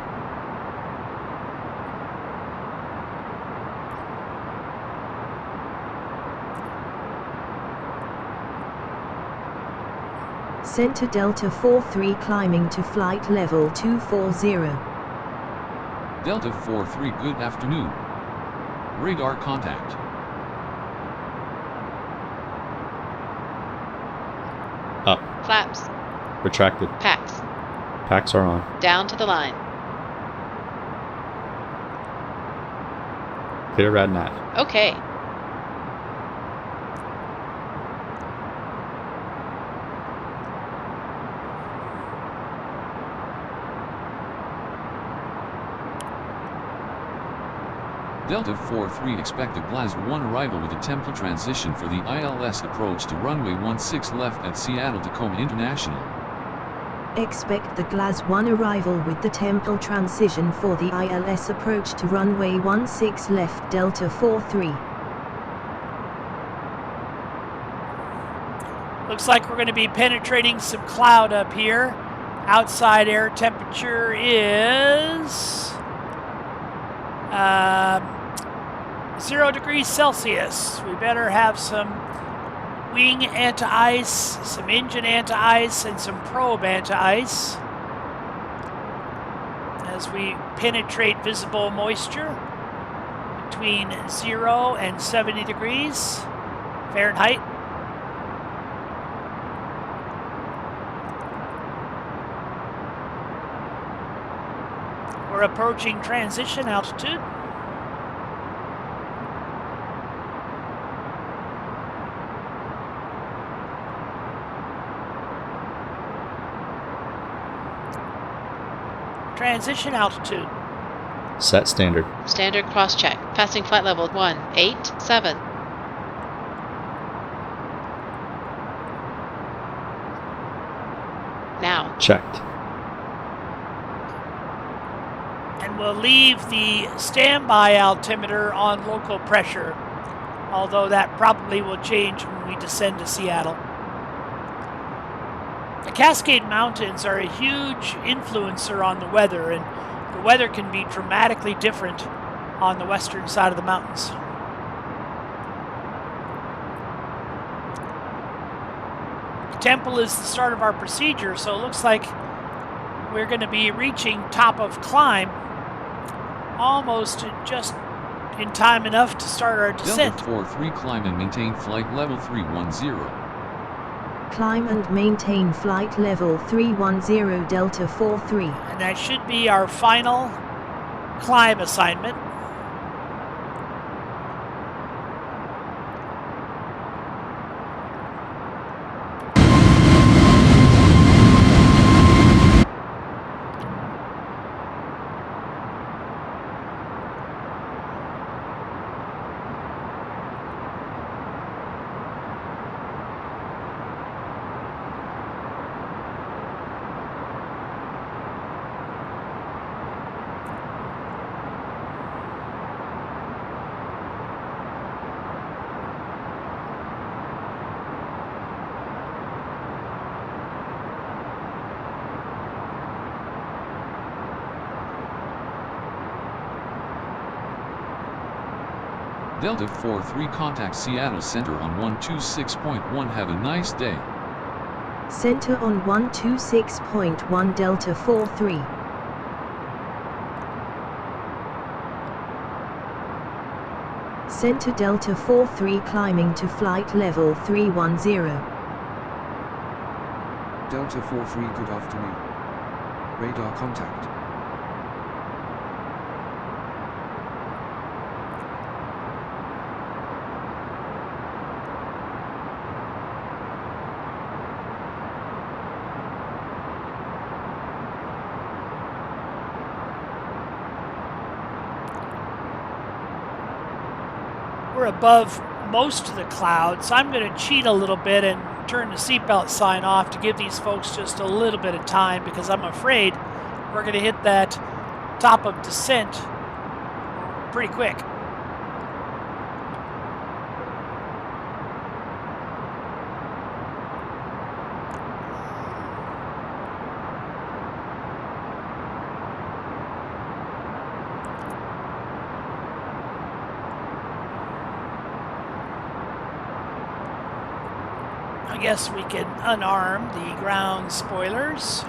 Center Delta 43 climbing to flight level 240. Delta 43, good afternoon. Radar contact. Up. Flaps. Retracted. Packs. Packs are on. Down to the line. Clear rad nav. Okay. Delta 43, expect a GLAS 1 arrival with a tempo transition for the ILS approach to runway 16 left at Seattle Tacoma International. Expect the GLAS 1 arrival with the tempo transition for the ILS approach to runway 16 left Delta 43. Looks like we're going to be penetrating some cloud up here. Outside air temperature is 0 degrees Celsius. We better have some wing anti-ice, some engine anti-ice, and some probe anti-ice as we penetrate visible moisture between 0 and 70 degrees Fahrenheit. We're approaching transition altitude. Transition altitude. Set standard. Standard cross-check. Passing flight level 187. Now. Checked. And we'll leave the standby altimeter on local pressure, although that probably will change when we descend to Seattle. The Cascade Mountains are a huge influencer on the weather, and the weather can be dramatically different on the western side of the mountains. The temple is the start of our procedure, so it looks like we're going to be reaching top of climb almost just in time enough to start our descent. Delta 43, climb and maintain flight level 310. Climb and maintain flight level 310 Delta 43. And that should be our final climb assignment. Delta 43, contact Seattle Center on 126.1. Have a nice day. Center on 126.1 Delta 43. Center Delta 43 climbing to flight level 310. Delta 43, good afternoon. Radar contact. We're above most of the clouds. I'm going to cheat a little bit and turn the seatbelt sign off to give these folks just a little bit of time, because I'm afraid we're going to hit that top of descent pretty quick. I guess we can unarm the ground spoilers.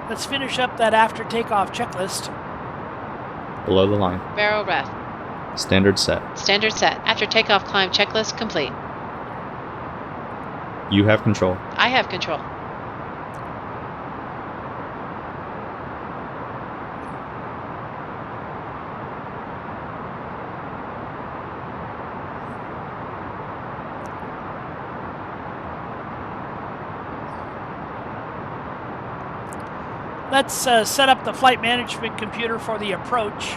Let's finish up that after takeoff checklist. Below the line. Barrel ref. Standard set. Standard set. After takeoff climb checklist complete. You have control. I have control. Let's set up the flight management computer for the approach.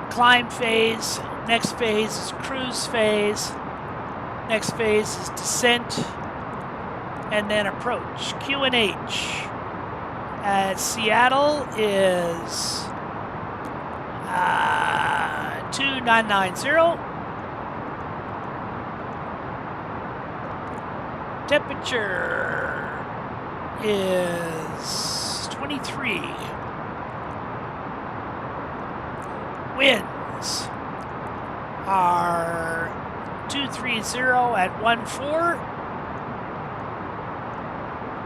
Climb phase, next phase is cruise phase, next phase is descent, and then approach. QNH at Seattle is 2990. Temperature is 23. Winds are 230 at 14.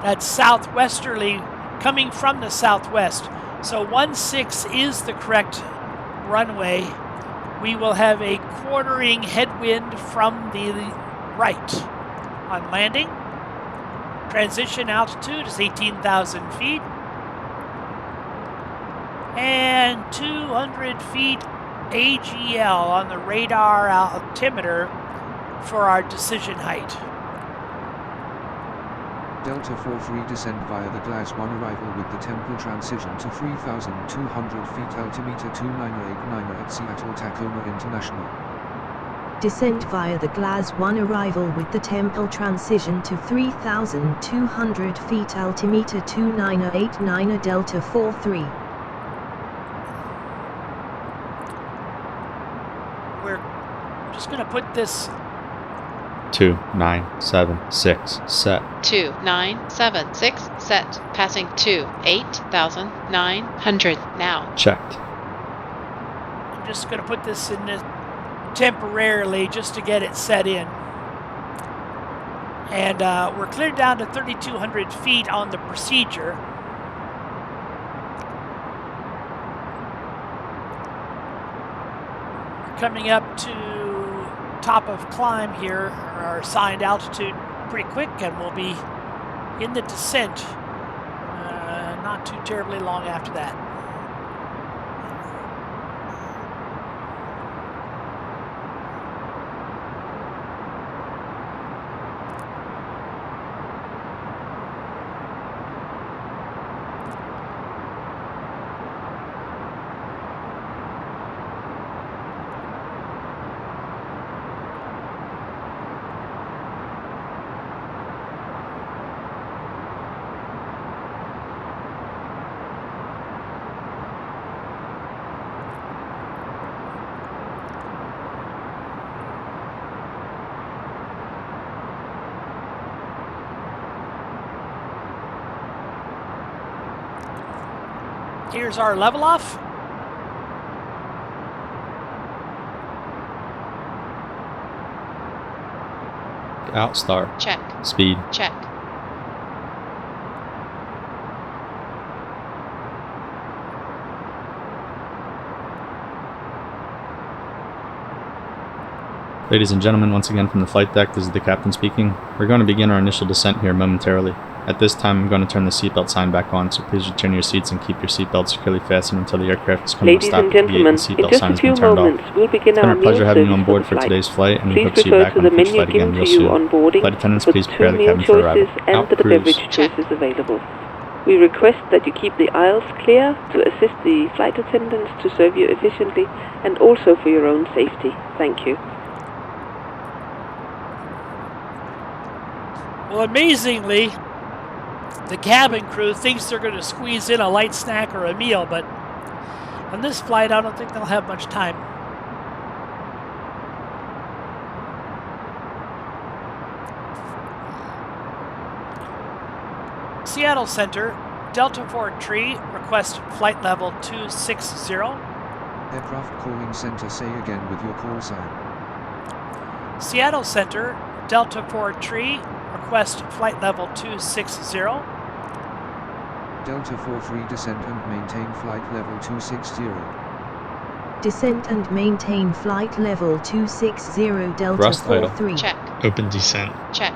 That's southwesterly, coming from the southwest. So 16 is the correct runway. We will have a quartering headwind from the right. On landing, transition altitude is 18,000 feet, and 200 feet AGL on the radar altimeter for our decision height. Delta 43 descend via the Glass 1 arrival with the temple transition to 3,200 feet altimeter 2989 at Seattle Tacoma International. Descent via the Glass 1 arrival with the temple transition to 3,200 feet altimeter 2989 Delta 43. We're just going to put this 2976 set. 2976 set. Passing to 8,900 now. Checked. I'm just going to put this in this temporarily just to get it set in. And we're cleared down to 3,200 feet on the procedure. We're coming up to top of climb here, our assigned altitude, pretty quick, and we'll be in the descent not too terribly long after that. Here's our level off. Outstar. Check. Speed. Check. Ladies and gentlemen, once again from the flight deck, this is the captain speaking. We're going to begin our initial descent here momentarily. At this time, I'm going to turn the seatbelt sign back on, so please return your seats and keep your seatbelts securely fastened until the aircraft has come to a Ladies stop and at the gate gentlemen, and the in seatbelt just sign a has been few turned off. moments, we'll begin It's been our our pleasure meal having you service on for board the for flight. today's flight, and we Please hope to see you refer back to on the a future menu flight again given real to you soon. on boarding Flight attendants, for please the prepare two the meal cabin for arrival. choices and Out the cruise. beverage choices available. We request that you keep the aisles clear to assist the flight attendants to serve you efficiently and also for your own safety. Thank you. Well, amazingly, the cabin crew thinks they're going to squeeze in a light snack or a meal, but on this flight, I don't think they'll have much time. Seattle Center, Delta 4 Tree, request flight level 260. Aircraft calling center, say again with your call sign. Seattle Center, Delta 4 Tree, request flight level 260. Delta 43 descent and maintain flight level 260. Descent and maintain flight level 260 Delta Thrust idle. 43. Check. Open descent. Check.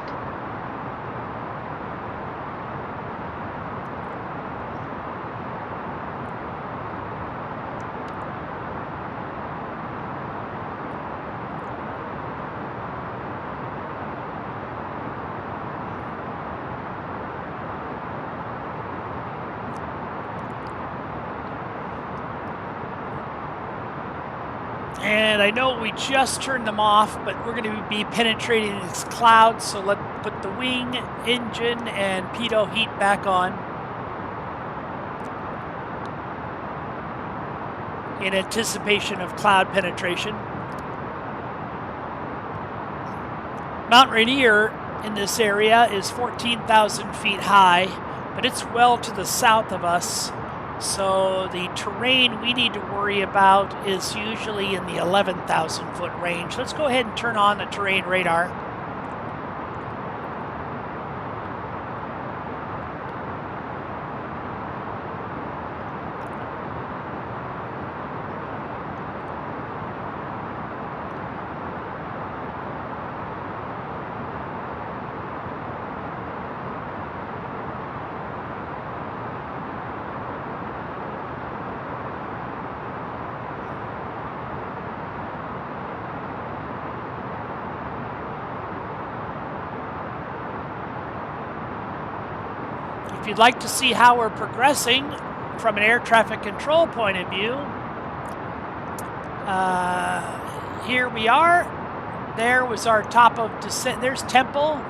And I know we just turned them off, but we're going to be penetrating these clouds, so let's put the wing, engine, and pitot heat back on in anticipation of cloud penetration. Mount Rainier in this area is 14,000 feet high, but it's well to the south of us. So the terrain we need to worry about is usually in the 11,000 foot range. Let's go ahead and turn on the terrain radar. If you'd like to see how we're progressing from an air traffic control point of view, here we are. There was our top of descent. There's Temple,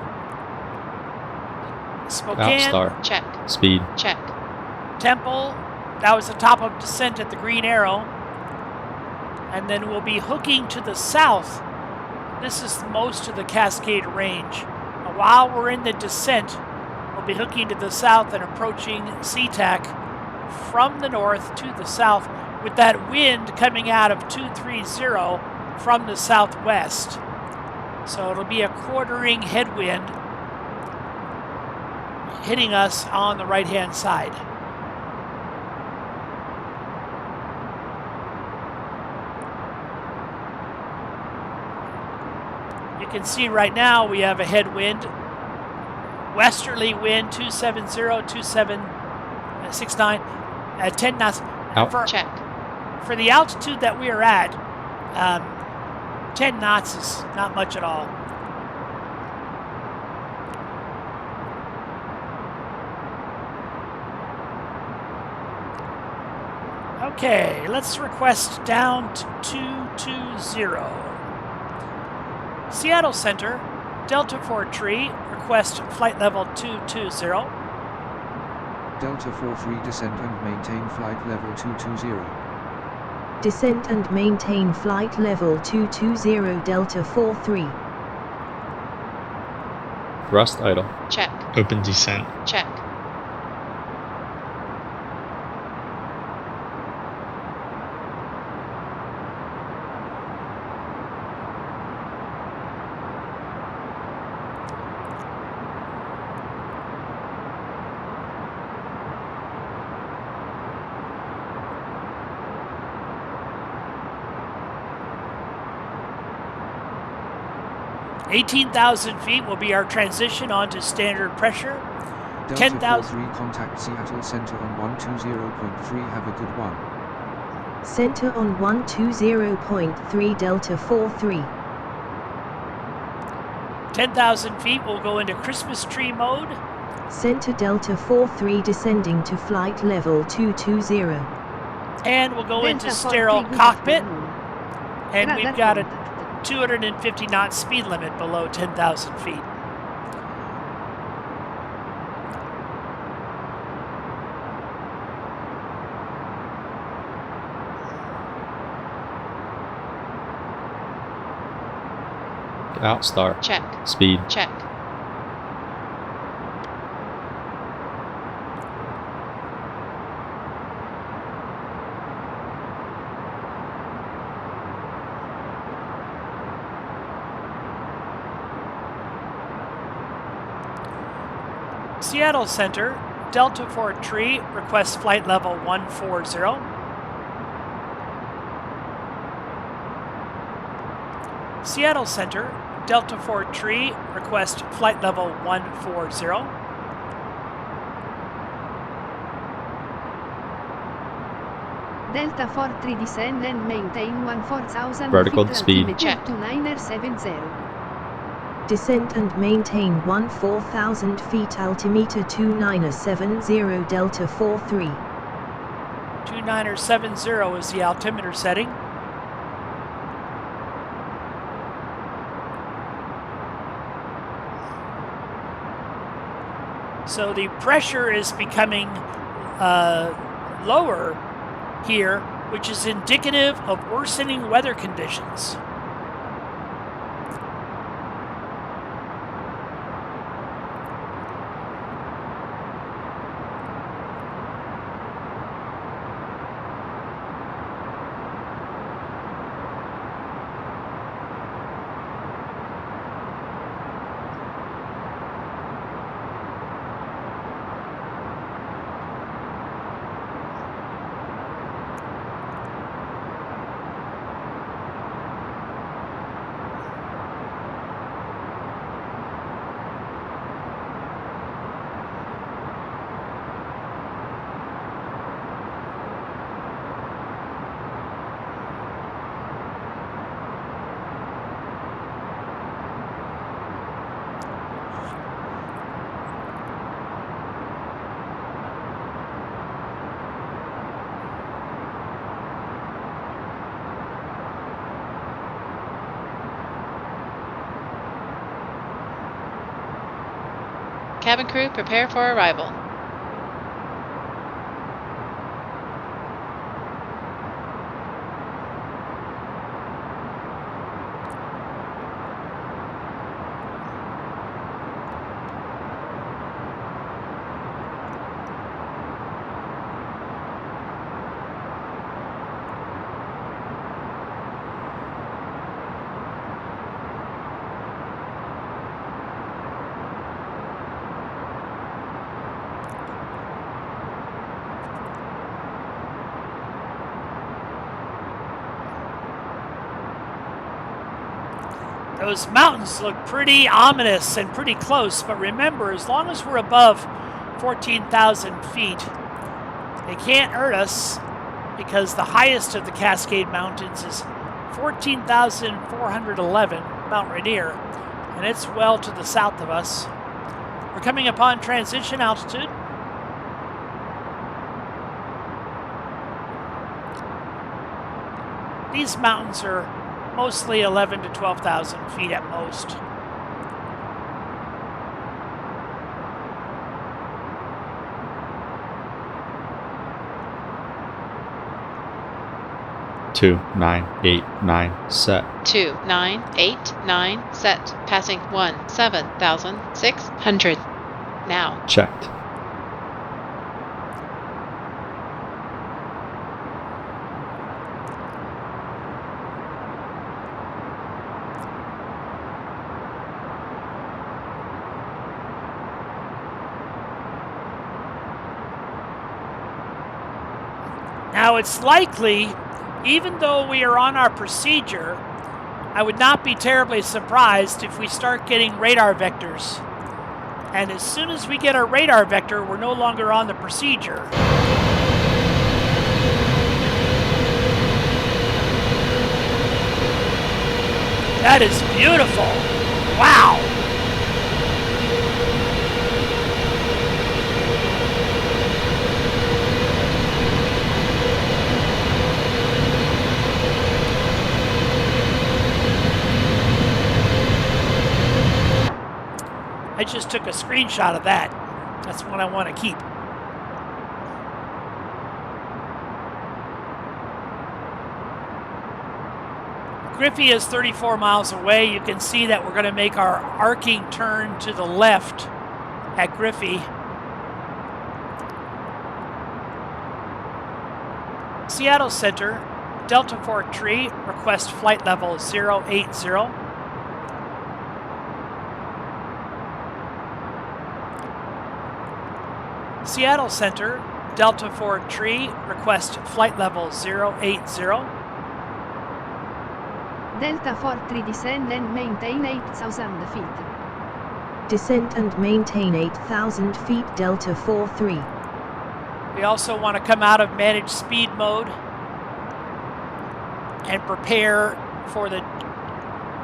Spokane. Outstar. Check. Speed. Check. Temple. That was the top of descent at the green arrow. And then we'll be hooking to the south. This is most of the Cascade Range. Now, while we're in the descent, we'll be hooking to the south and approaching SeaTac from the north to the south with that wind coming out of 230 from the southwest. So it'll be a quartering headwind hitting us on the right-hand side. You can see right now we have a headwind. Westerly wind 270, 2769 at 10 knots. Check. For the altitude that we are at, 10 knots is not much at all. Okay, let's request down to 220. Seattle Center, Delta 4 Tree, request flight level 220. Delta 43 descent and maintain flight level 220. Descent and maintain flight level 220 Delta 43. Thrust idle. Check. Open descent. Check. 18,000 feet will be our transition onto standard pressure. Delta 10,000. 43 contact Seattle Center on 120.3. Have a good one. Center on 120.3 Delta 43. 10,000 feet will go into Christmas tree mode. Center Delta 43 descending to flight level 220. And we'll go into Delta sterile 43, good cockpit. afternoon. And Radar we've got a contact. 250 knot speed limit below 10,000 feet. Outstar. Check. Speed. Check. Seattle Center, Delta 43, request flight level 140. Seattle Center, Delta 43, request flight level 140. Delta 43 descend and maintain 14,000 Vertical feet speed. altimeter Check. to 970. Descent and maintain 14,000 feet altimeter 2970 Delta 43. 2970 is the altimeter setting. So the pressure is becoming lower here, which is indicative of worsening weather conditions. Cabin crew, prepare for arrival. Those mountains look pretty ominous and pretty close, but remember, as long as we're above 14,000 feet, they can't hurt us because the highest of the Cascade Mountains is 14,411, Mount Rainier, and it's well to the south of us. We're coming upon transition altitude. These mountains are mostly 11 to 12,000 feet at most. Two, 9, 8, 9, set. 2989 set. Passing 17,600. Now. Checked. Now it's likely, even though we are on our procedure, I would not be terribly surprised if we start getting radar vectors. And as soon as we get our radar vector, we're no longer on the procedure. That is beautiful. Wow. I just took a screenshot of that. That's what I want to keep. Griffey is 34 miles away. You can see that we're going to make our arcing turn to the left at Griffey. Seattle Center, Delta 4 Tree, request flight level 080. Seattle Center, Delta 4 Tree, request flight level 080. Delta 4-3 descend and maintain 8,000 feet. Descent and maintain 8,000 feet Delta 4-3. We also want to come out of managed speed mode and prepare for the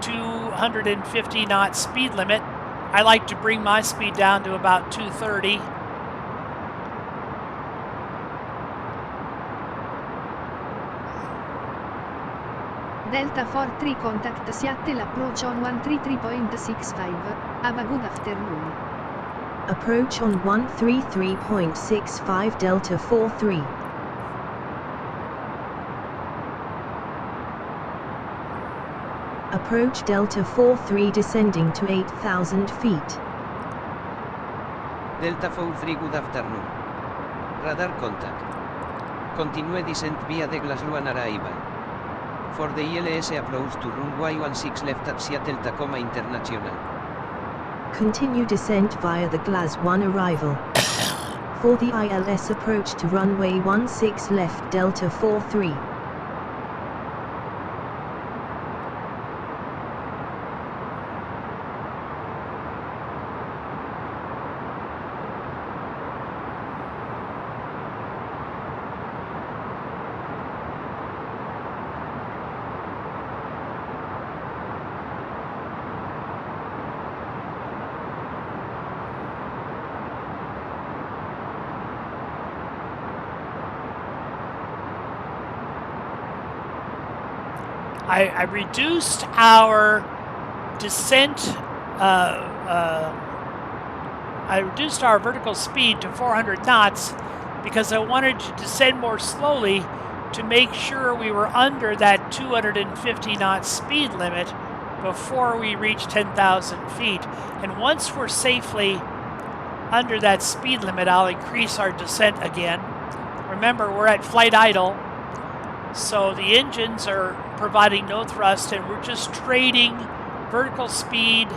250 knot speed limit. I like to bring my speed down to about 230. Delta 4-3 contact Seattle approach on 133.65. Have a good afternoon. Approach on 133.65 Delta 4-3. Approach Delta 4-3 descending to 8,000 feet. Delta 4-3 good afternoon. Radar contact. Continue descent via the Glass 1 arrival. For the ILS approach to runway 16 left at Seattle Tacoma International. Continue descent via the Glass 1 arrival. For the ILS approach to runway 16 left Delta 4-3. I reduced our descent, I reduced our vertical speed to 400 knots because I wanted to descend more slowly to make sure we were under that 250 knot speed limit before we reach 10,000 feet. And once we're safely under that speed limit, I'll increase our descent again. Remember, we're at flight idle, so the engines are providing no thrust, and we're just trading vertical speed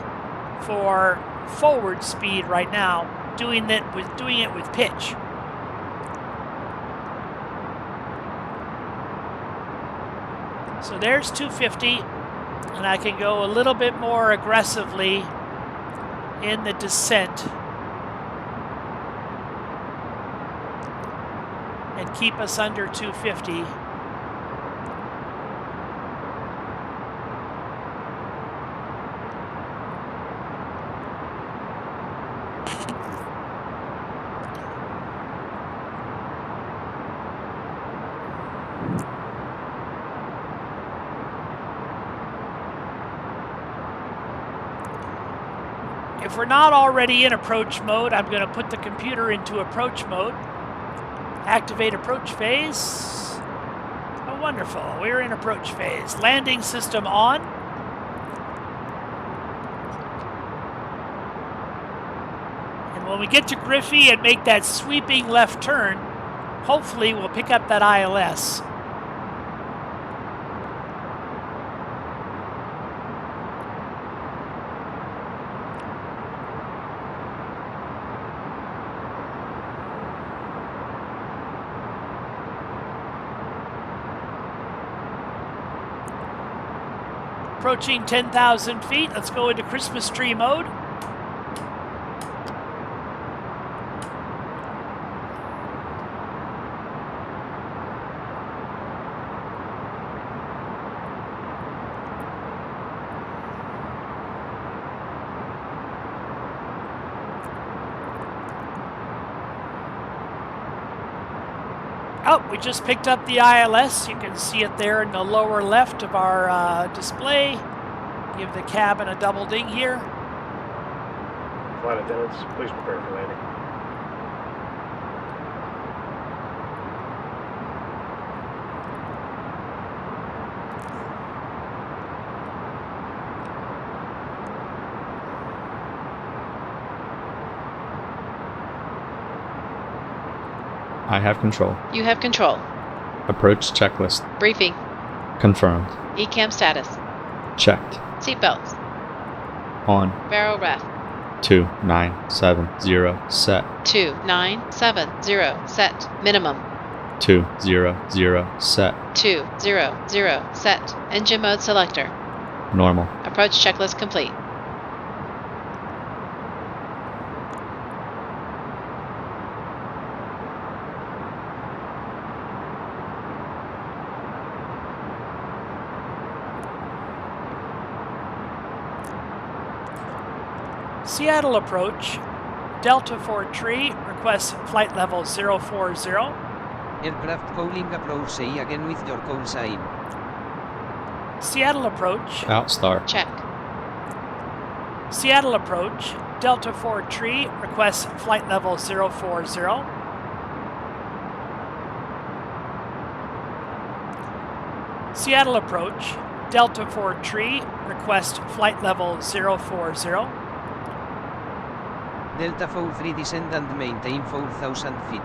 for forward speed right now, doing it with pitch. So there's 250, and I can go a little bit more aggressively in the descent and keep us under 250. If we're not already in approach mode, I'm going to put the computer into approach mode. Activate approach phase. Oh, wonderful. We're in approach phase. Landing system on. And when we get to Griffey and make that sweeping left turn, hopefully we'll pick up that ILS. Approaching 10,000 feet. Let's go into Christmas tree mode. Oh, we just picked up the ILS. You can see it there in the lower left of our display. Give the cabin a double ding here. Flight attendants, please prepare for landing. I have control. You have control. Approach checklist. Briefing. Confirmed. ECAM status. Checked. Seatbelts. On. Barrel ref. 2970 set. 2970 set. Minimum. 200 set. 200 set. Engine mode selector. Normal. Approach checklist complete. Seattle approach. Delta 4 tree requests flight level 040. Aircraft calling approach say again with your call sign. Seattle approach. Outstar. Check. Seattle approach. Delta 4 tree requests flight level 040. Seattle approach. Delta 4 tree request flight level 040. Delta 43 descend and maintain 4,000 feet.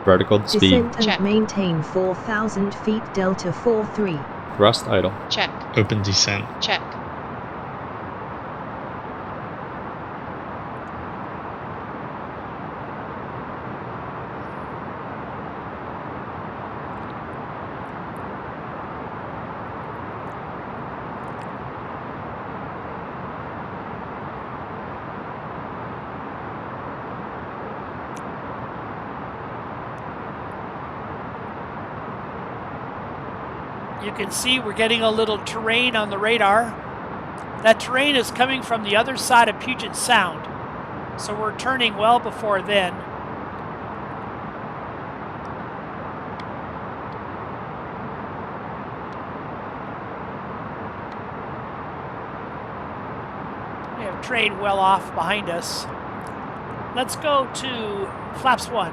Vertical speed. Descent and maintain 4,000 feet. Delta 43. Thrust idle. Check. Open descent. Check. You can see we're getting a little terrain on the radar. That terrain is coming from the other side of Puget Sound, so we're turning well before then. We have terrain well off behind us. Let's go to flaps 1.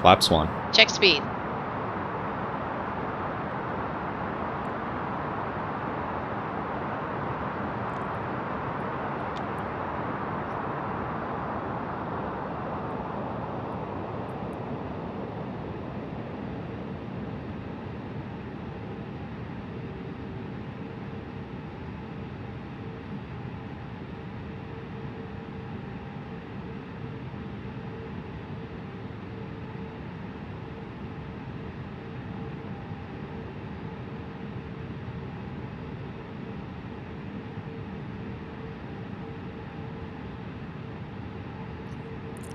Flaps 1. Check speed.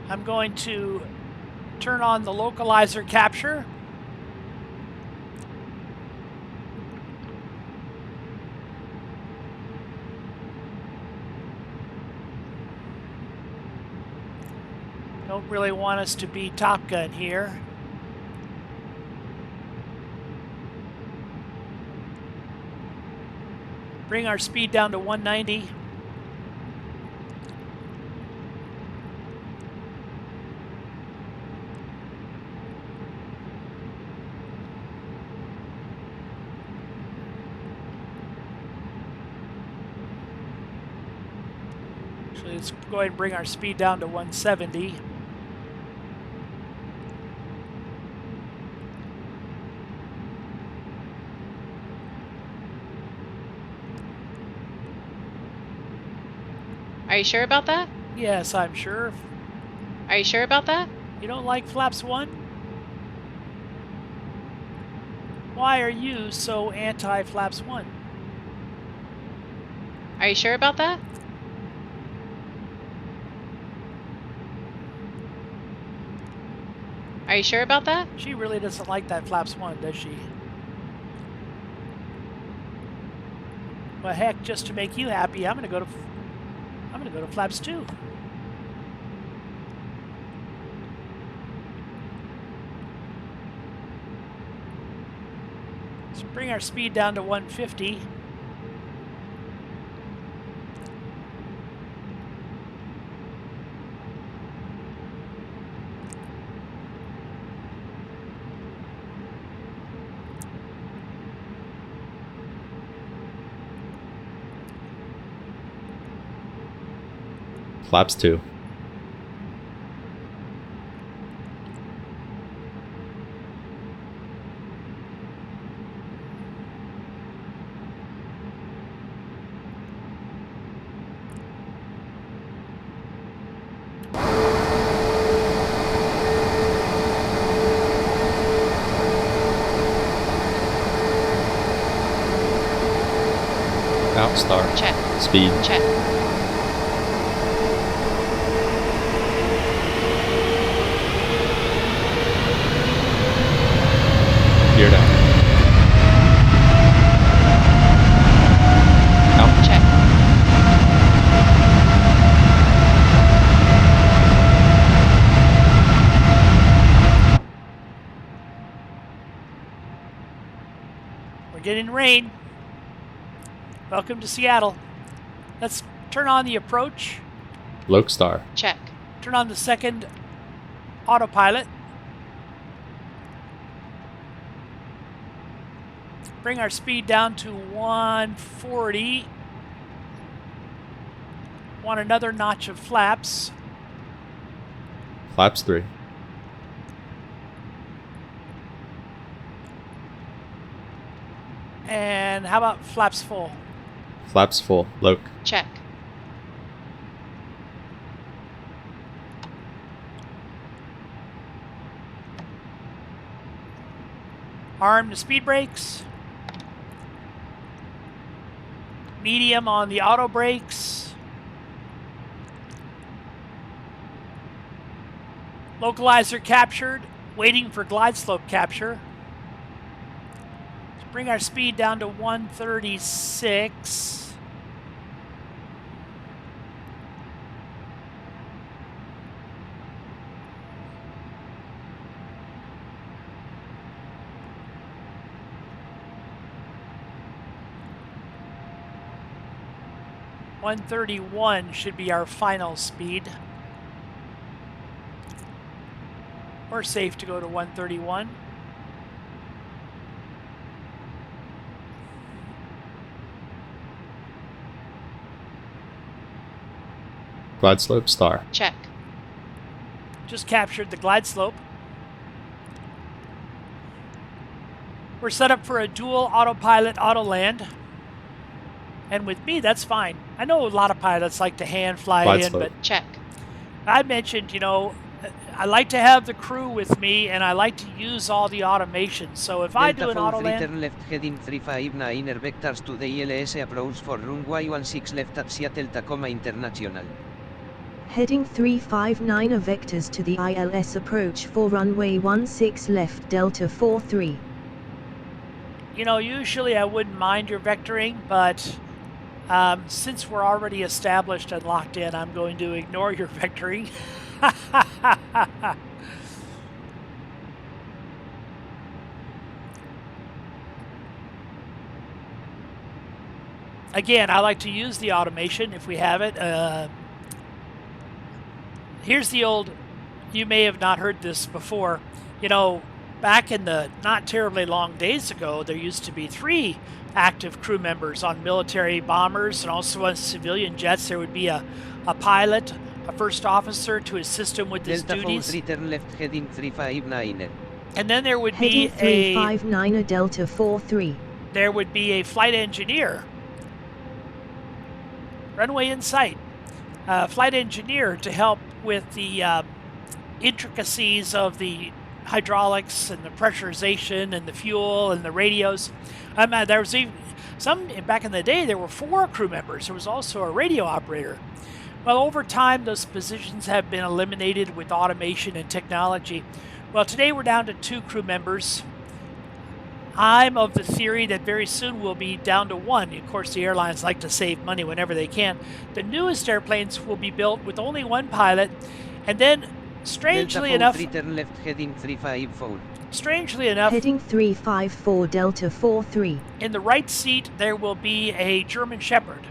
I'm going to turn on the localizer capture. Don't really want us to be Top Gun here. Bring our speed down to 190. Let's go ahead and bring our speed down to 170. Are you sure about that? Yes, I'm sure. Are you sure about that? You don't like flaps 1? Why are you so anti-flaps 1? Are you sure about that? Are you sure about that? She really doesn't like that flaps 1, does she? Well, heck, just to make you happy, I'm gonna go to flaps 2. Let's bring our speed down to 150. Flaps 2. Outstar. Check. Speed. Check. Gear down. Out. Check. We're getting rain. Welcome to Seattle. Let's turn on the approach. Lokestar. Check. Turn on the second autopilot. Bring our speed down to 140. Want another notch of flaps. Flaps 3. And how about flaps full? Flaps full. Loke. Check. Arm the speed brakes. Medium on the auto brakes. Localizer captured. Waiting for glide slope capture. Let's bring our speed down to 136. .131 should be our final speed. We're safe to go to 131. Glide slope star. Check. Just captured the glide slope. We're set up for a dual autopilot auto land. And with me, that's fine. I know a lot of pilots like to hand fly Glide in, slope. but Check. I mentioned, you know, I like to have the crew with me, and I like to use all the automation. So if I do an auto land, turn left heading 359 vectors to the ILS approach for runway 16 left at Seattle Tacoma International. Heading 359 vectors to the ILS approach for runway 16 left Delta 43. you know, usually I wouldn't mind your vectoring, but since we're already established and locked in, I'm going to ignore your vectoring. Again, I like to use the automation if we have it. Here's the old, you may have not heard this before, you know, back in the not terribly long days ago, there used to be 3 active crew members on military bombers and also on civilian jets. There would be a pilot, a first officer to assist him with his duties. Delta 43 turn left heading 359. And then there would Heading be 359 Delta 43. There would be a flight engineer. Runway in sight. Flight engineer to help with the intricacies of the hydraulics and the pressurization and the fuel and the radios. There was even some back in the day. There were 4 crew members. There was also a radio operator. Well, over time, those positions have been eliminated with automation and technology. Well, today we're down to 2 crew members. I'm of the theory that very soon we'll be down to 1. Of course, the airlines like to save money whenever they can. The newest airplanes will be built with only 1 pilot, and then, strangely enough, left heading 354. Strangely enough, heading 354 Delta 43. In the right seat, there will be a German Shepherd.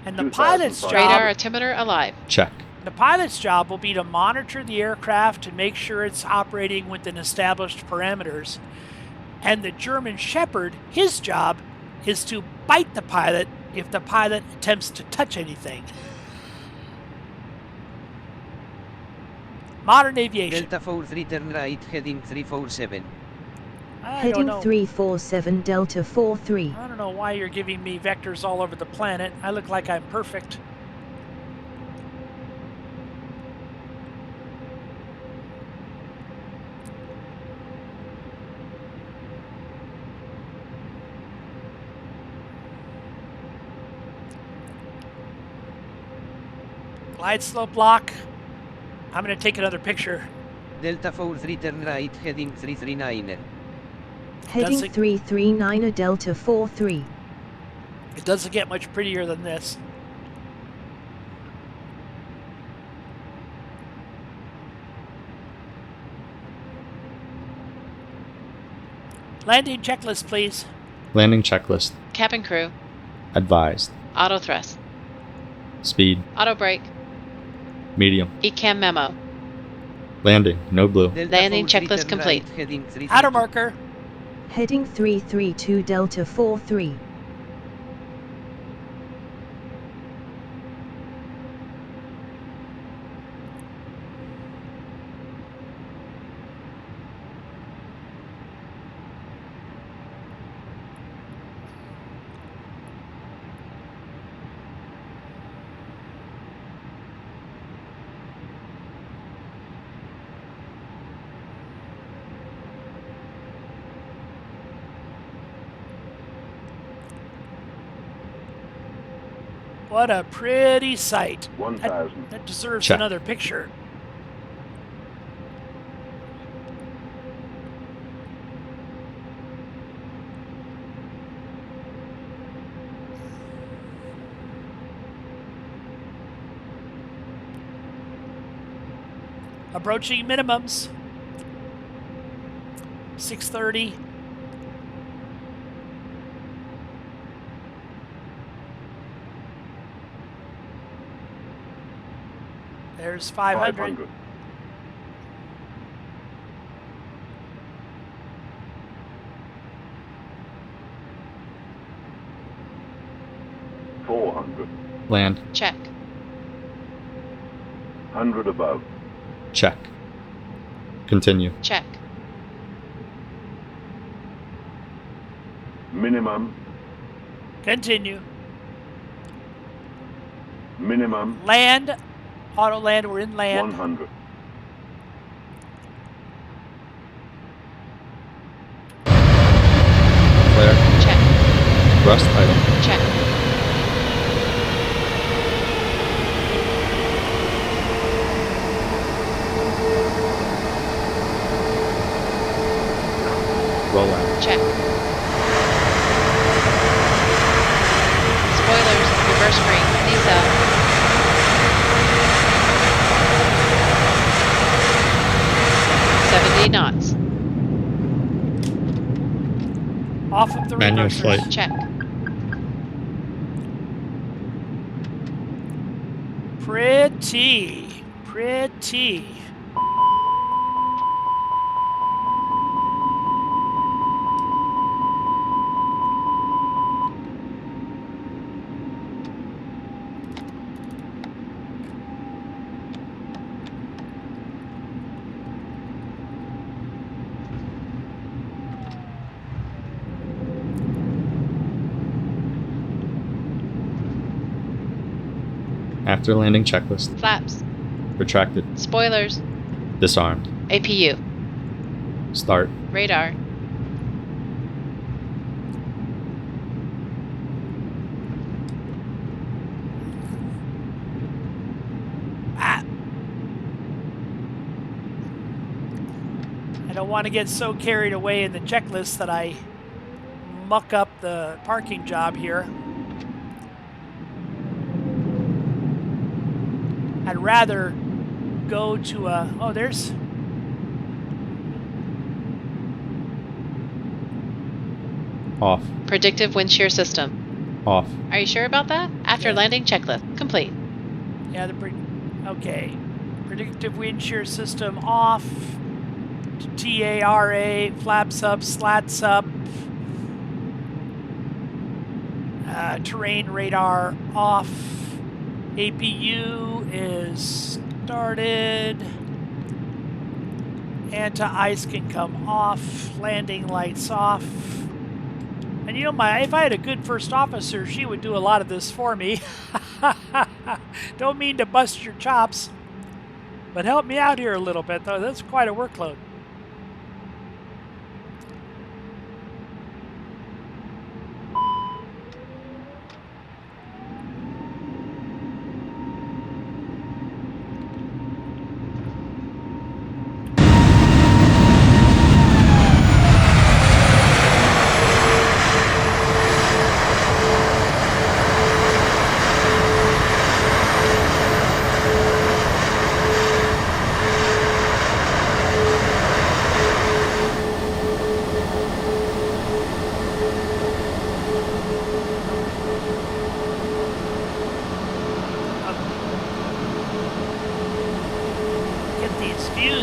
And the pilot's job... Radar altimeter alive. Check. The pilot's job will be to monitor the aircraft and make sure it's operating within established parameters. And the German Shepherd, his job is to bite the pilot if the pilot attempts to touch anything. Modern aviation. Delta 43 turn right, heading 347. Heading 347 Delta 43. I don't know why you're giving me vectors all over the planet. I look like I'm perfect. Glide slope lock. I'm going to take another picture. Delta 43 turn right, heading 339. Heading 339 Delta 43. It doesn't get much prettier than this. Landing checklist, please. Landing checklist. Cabin crew. Advised. Auto thrust. Speed. Auto brake. Medium. ECAM memo. Landing. No blue. Landing checklist complete. Outer marker. Heading 332 Delta 43. What a pretty sight. 1,000. That deserves Check. another picture. Approaching minimums. 630. There's 500. 400. Land. Check. 100 above. Check. Continue. Check. Minimum. Continue. Minimum. Land. Auto land. We're in land. 100. Flare. Check. Thrust idle. Check. Roll out. Check. Spoilers, reverse brake, knees up. $70 knots. Off of the Manual reversers. flight. Check. Pretty. Pretty. After landing checklist. Flaps. Retracted. Spoilers. Disarmed. APU. Start. Radar. I don't want to get so carried away in the checklist that I muck up the parking job here. I'd rather go to a, oh, there's, Off. Predictive wind shear system. Off. Are you sure about that? After landing, checklist complete. yeah, okay. Predictive wind shear system off. TARA, flaps up, slats up. Terrain radar off. APU is started. Anti-ice can come off. Landing lights off. And you know, if I had a good first officer, she would do a lot of this for me. Don't mean to bust your chops, but help me out here a little bit, though. That's quite a workload.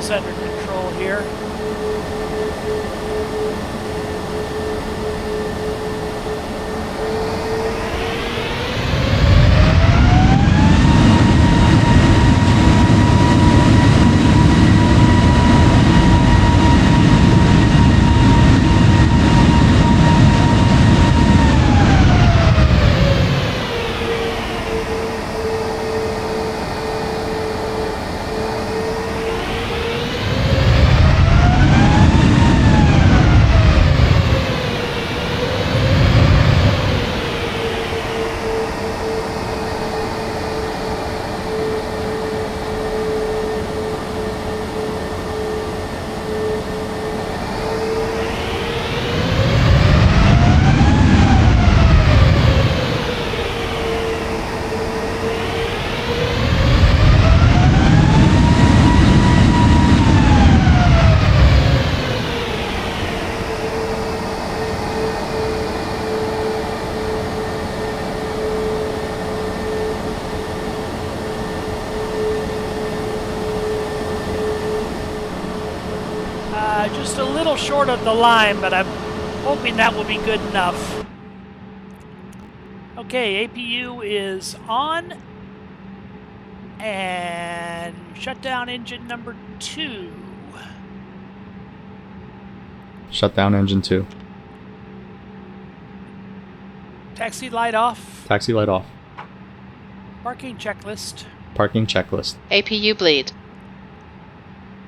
Under control here. Just a little short of the line, but I'm hoping that will be good enough. Okay, APU is on. And shut down engine number 2. Shut down engine 2. Taxi light off. Taxi light off. Parking checklist. Parking checklist. APU bleed.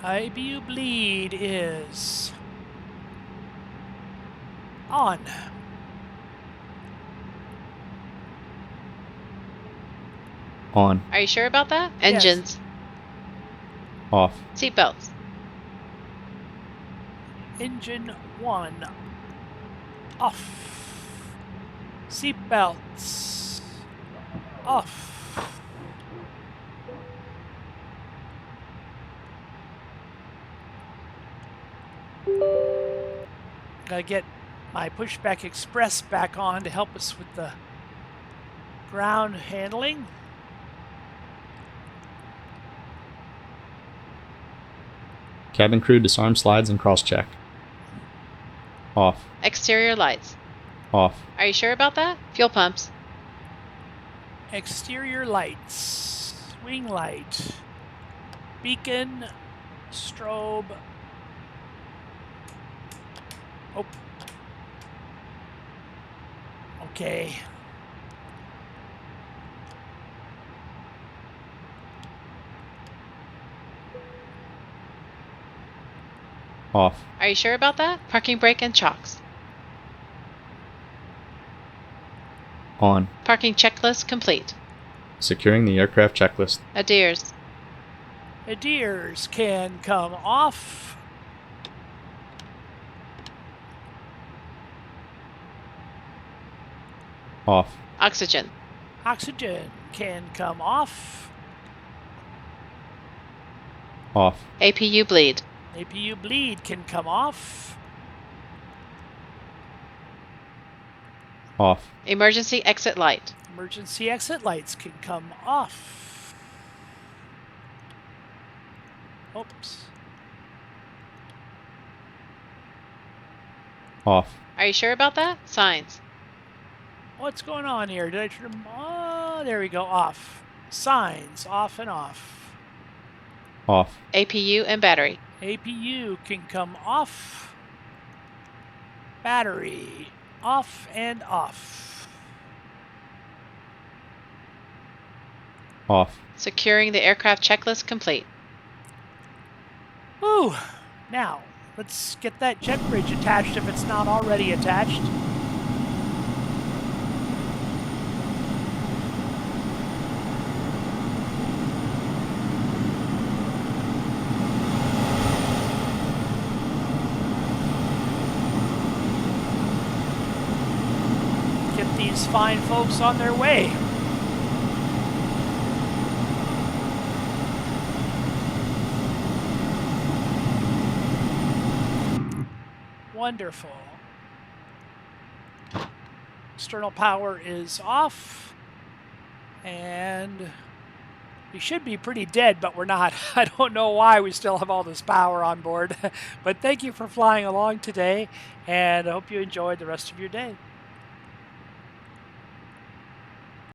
APU bleed is on. On. Are you sure about that? Engines. Off. Seatbelts. Engine 1 off. Seatbelts off. Gotta get my Pushback Express back on to help us with the ground handling. Cabin crew disarm slides and cross-check. Off. Exterior lights. Off. Are you sure about that? Fuel pumps. Exterior lights. Wing light. Beacon. Strobe. Oh. Okay. Off. Are you sure about that? Parking brake and chocks. On. Parking checklist complete. Securing the aircraft checklist. Adheres. Adheres can come off. Off. Oxygen. Oxygen can come off. Off. APU bleed. APU bleed can come off. Off. Emergency exit light. Emergency exit lights can come off. Oops. Off. Are you sure about that? Signs. What's going on here? Did I turn them? Oh, there we go. Off. Signs. Off and off. Off. APU and battery. APU can come off. Battery. Off and off. Off. Securing the aircraft checklist complete. Ooh. Now, let's get that jet bridge attached if it's not already attached. Get these fine folks on their way. Wonderful. External power is off. And we should be pretty dead, but we're not. I don't know why we still have all this power on board. But thank you for flying along today, and I hope you enjoyed the rest of your day.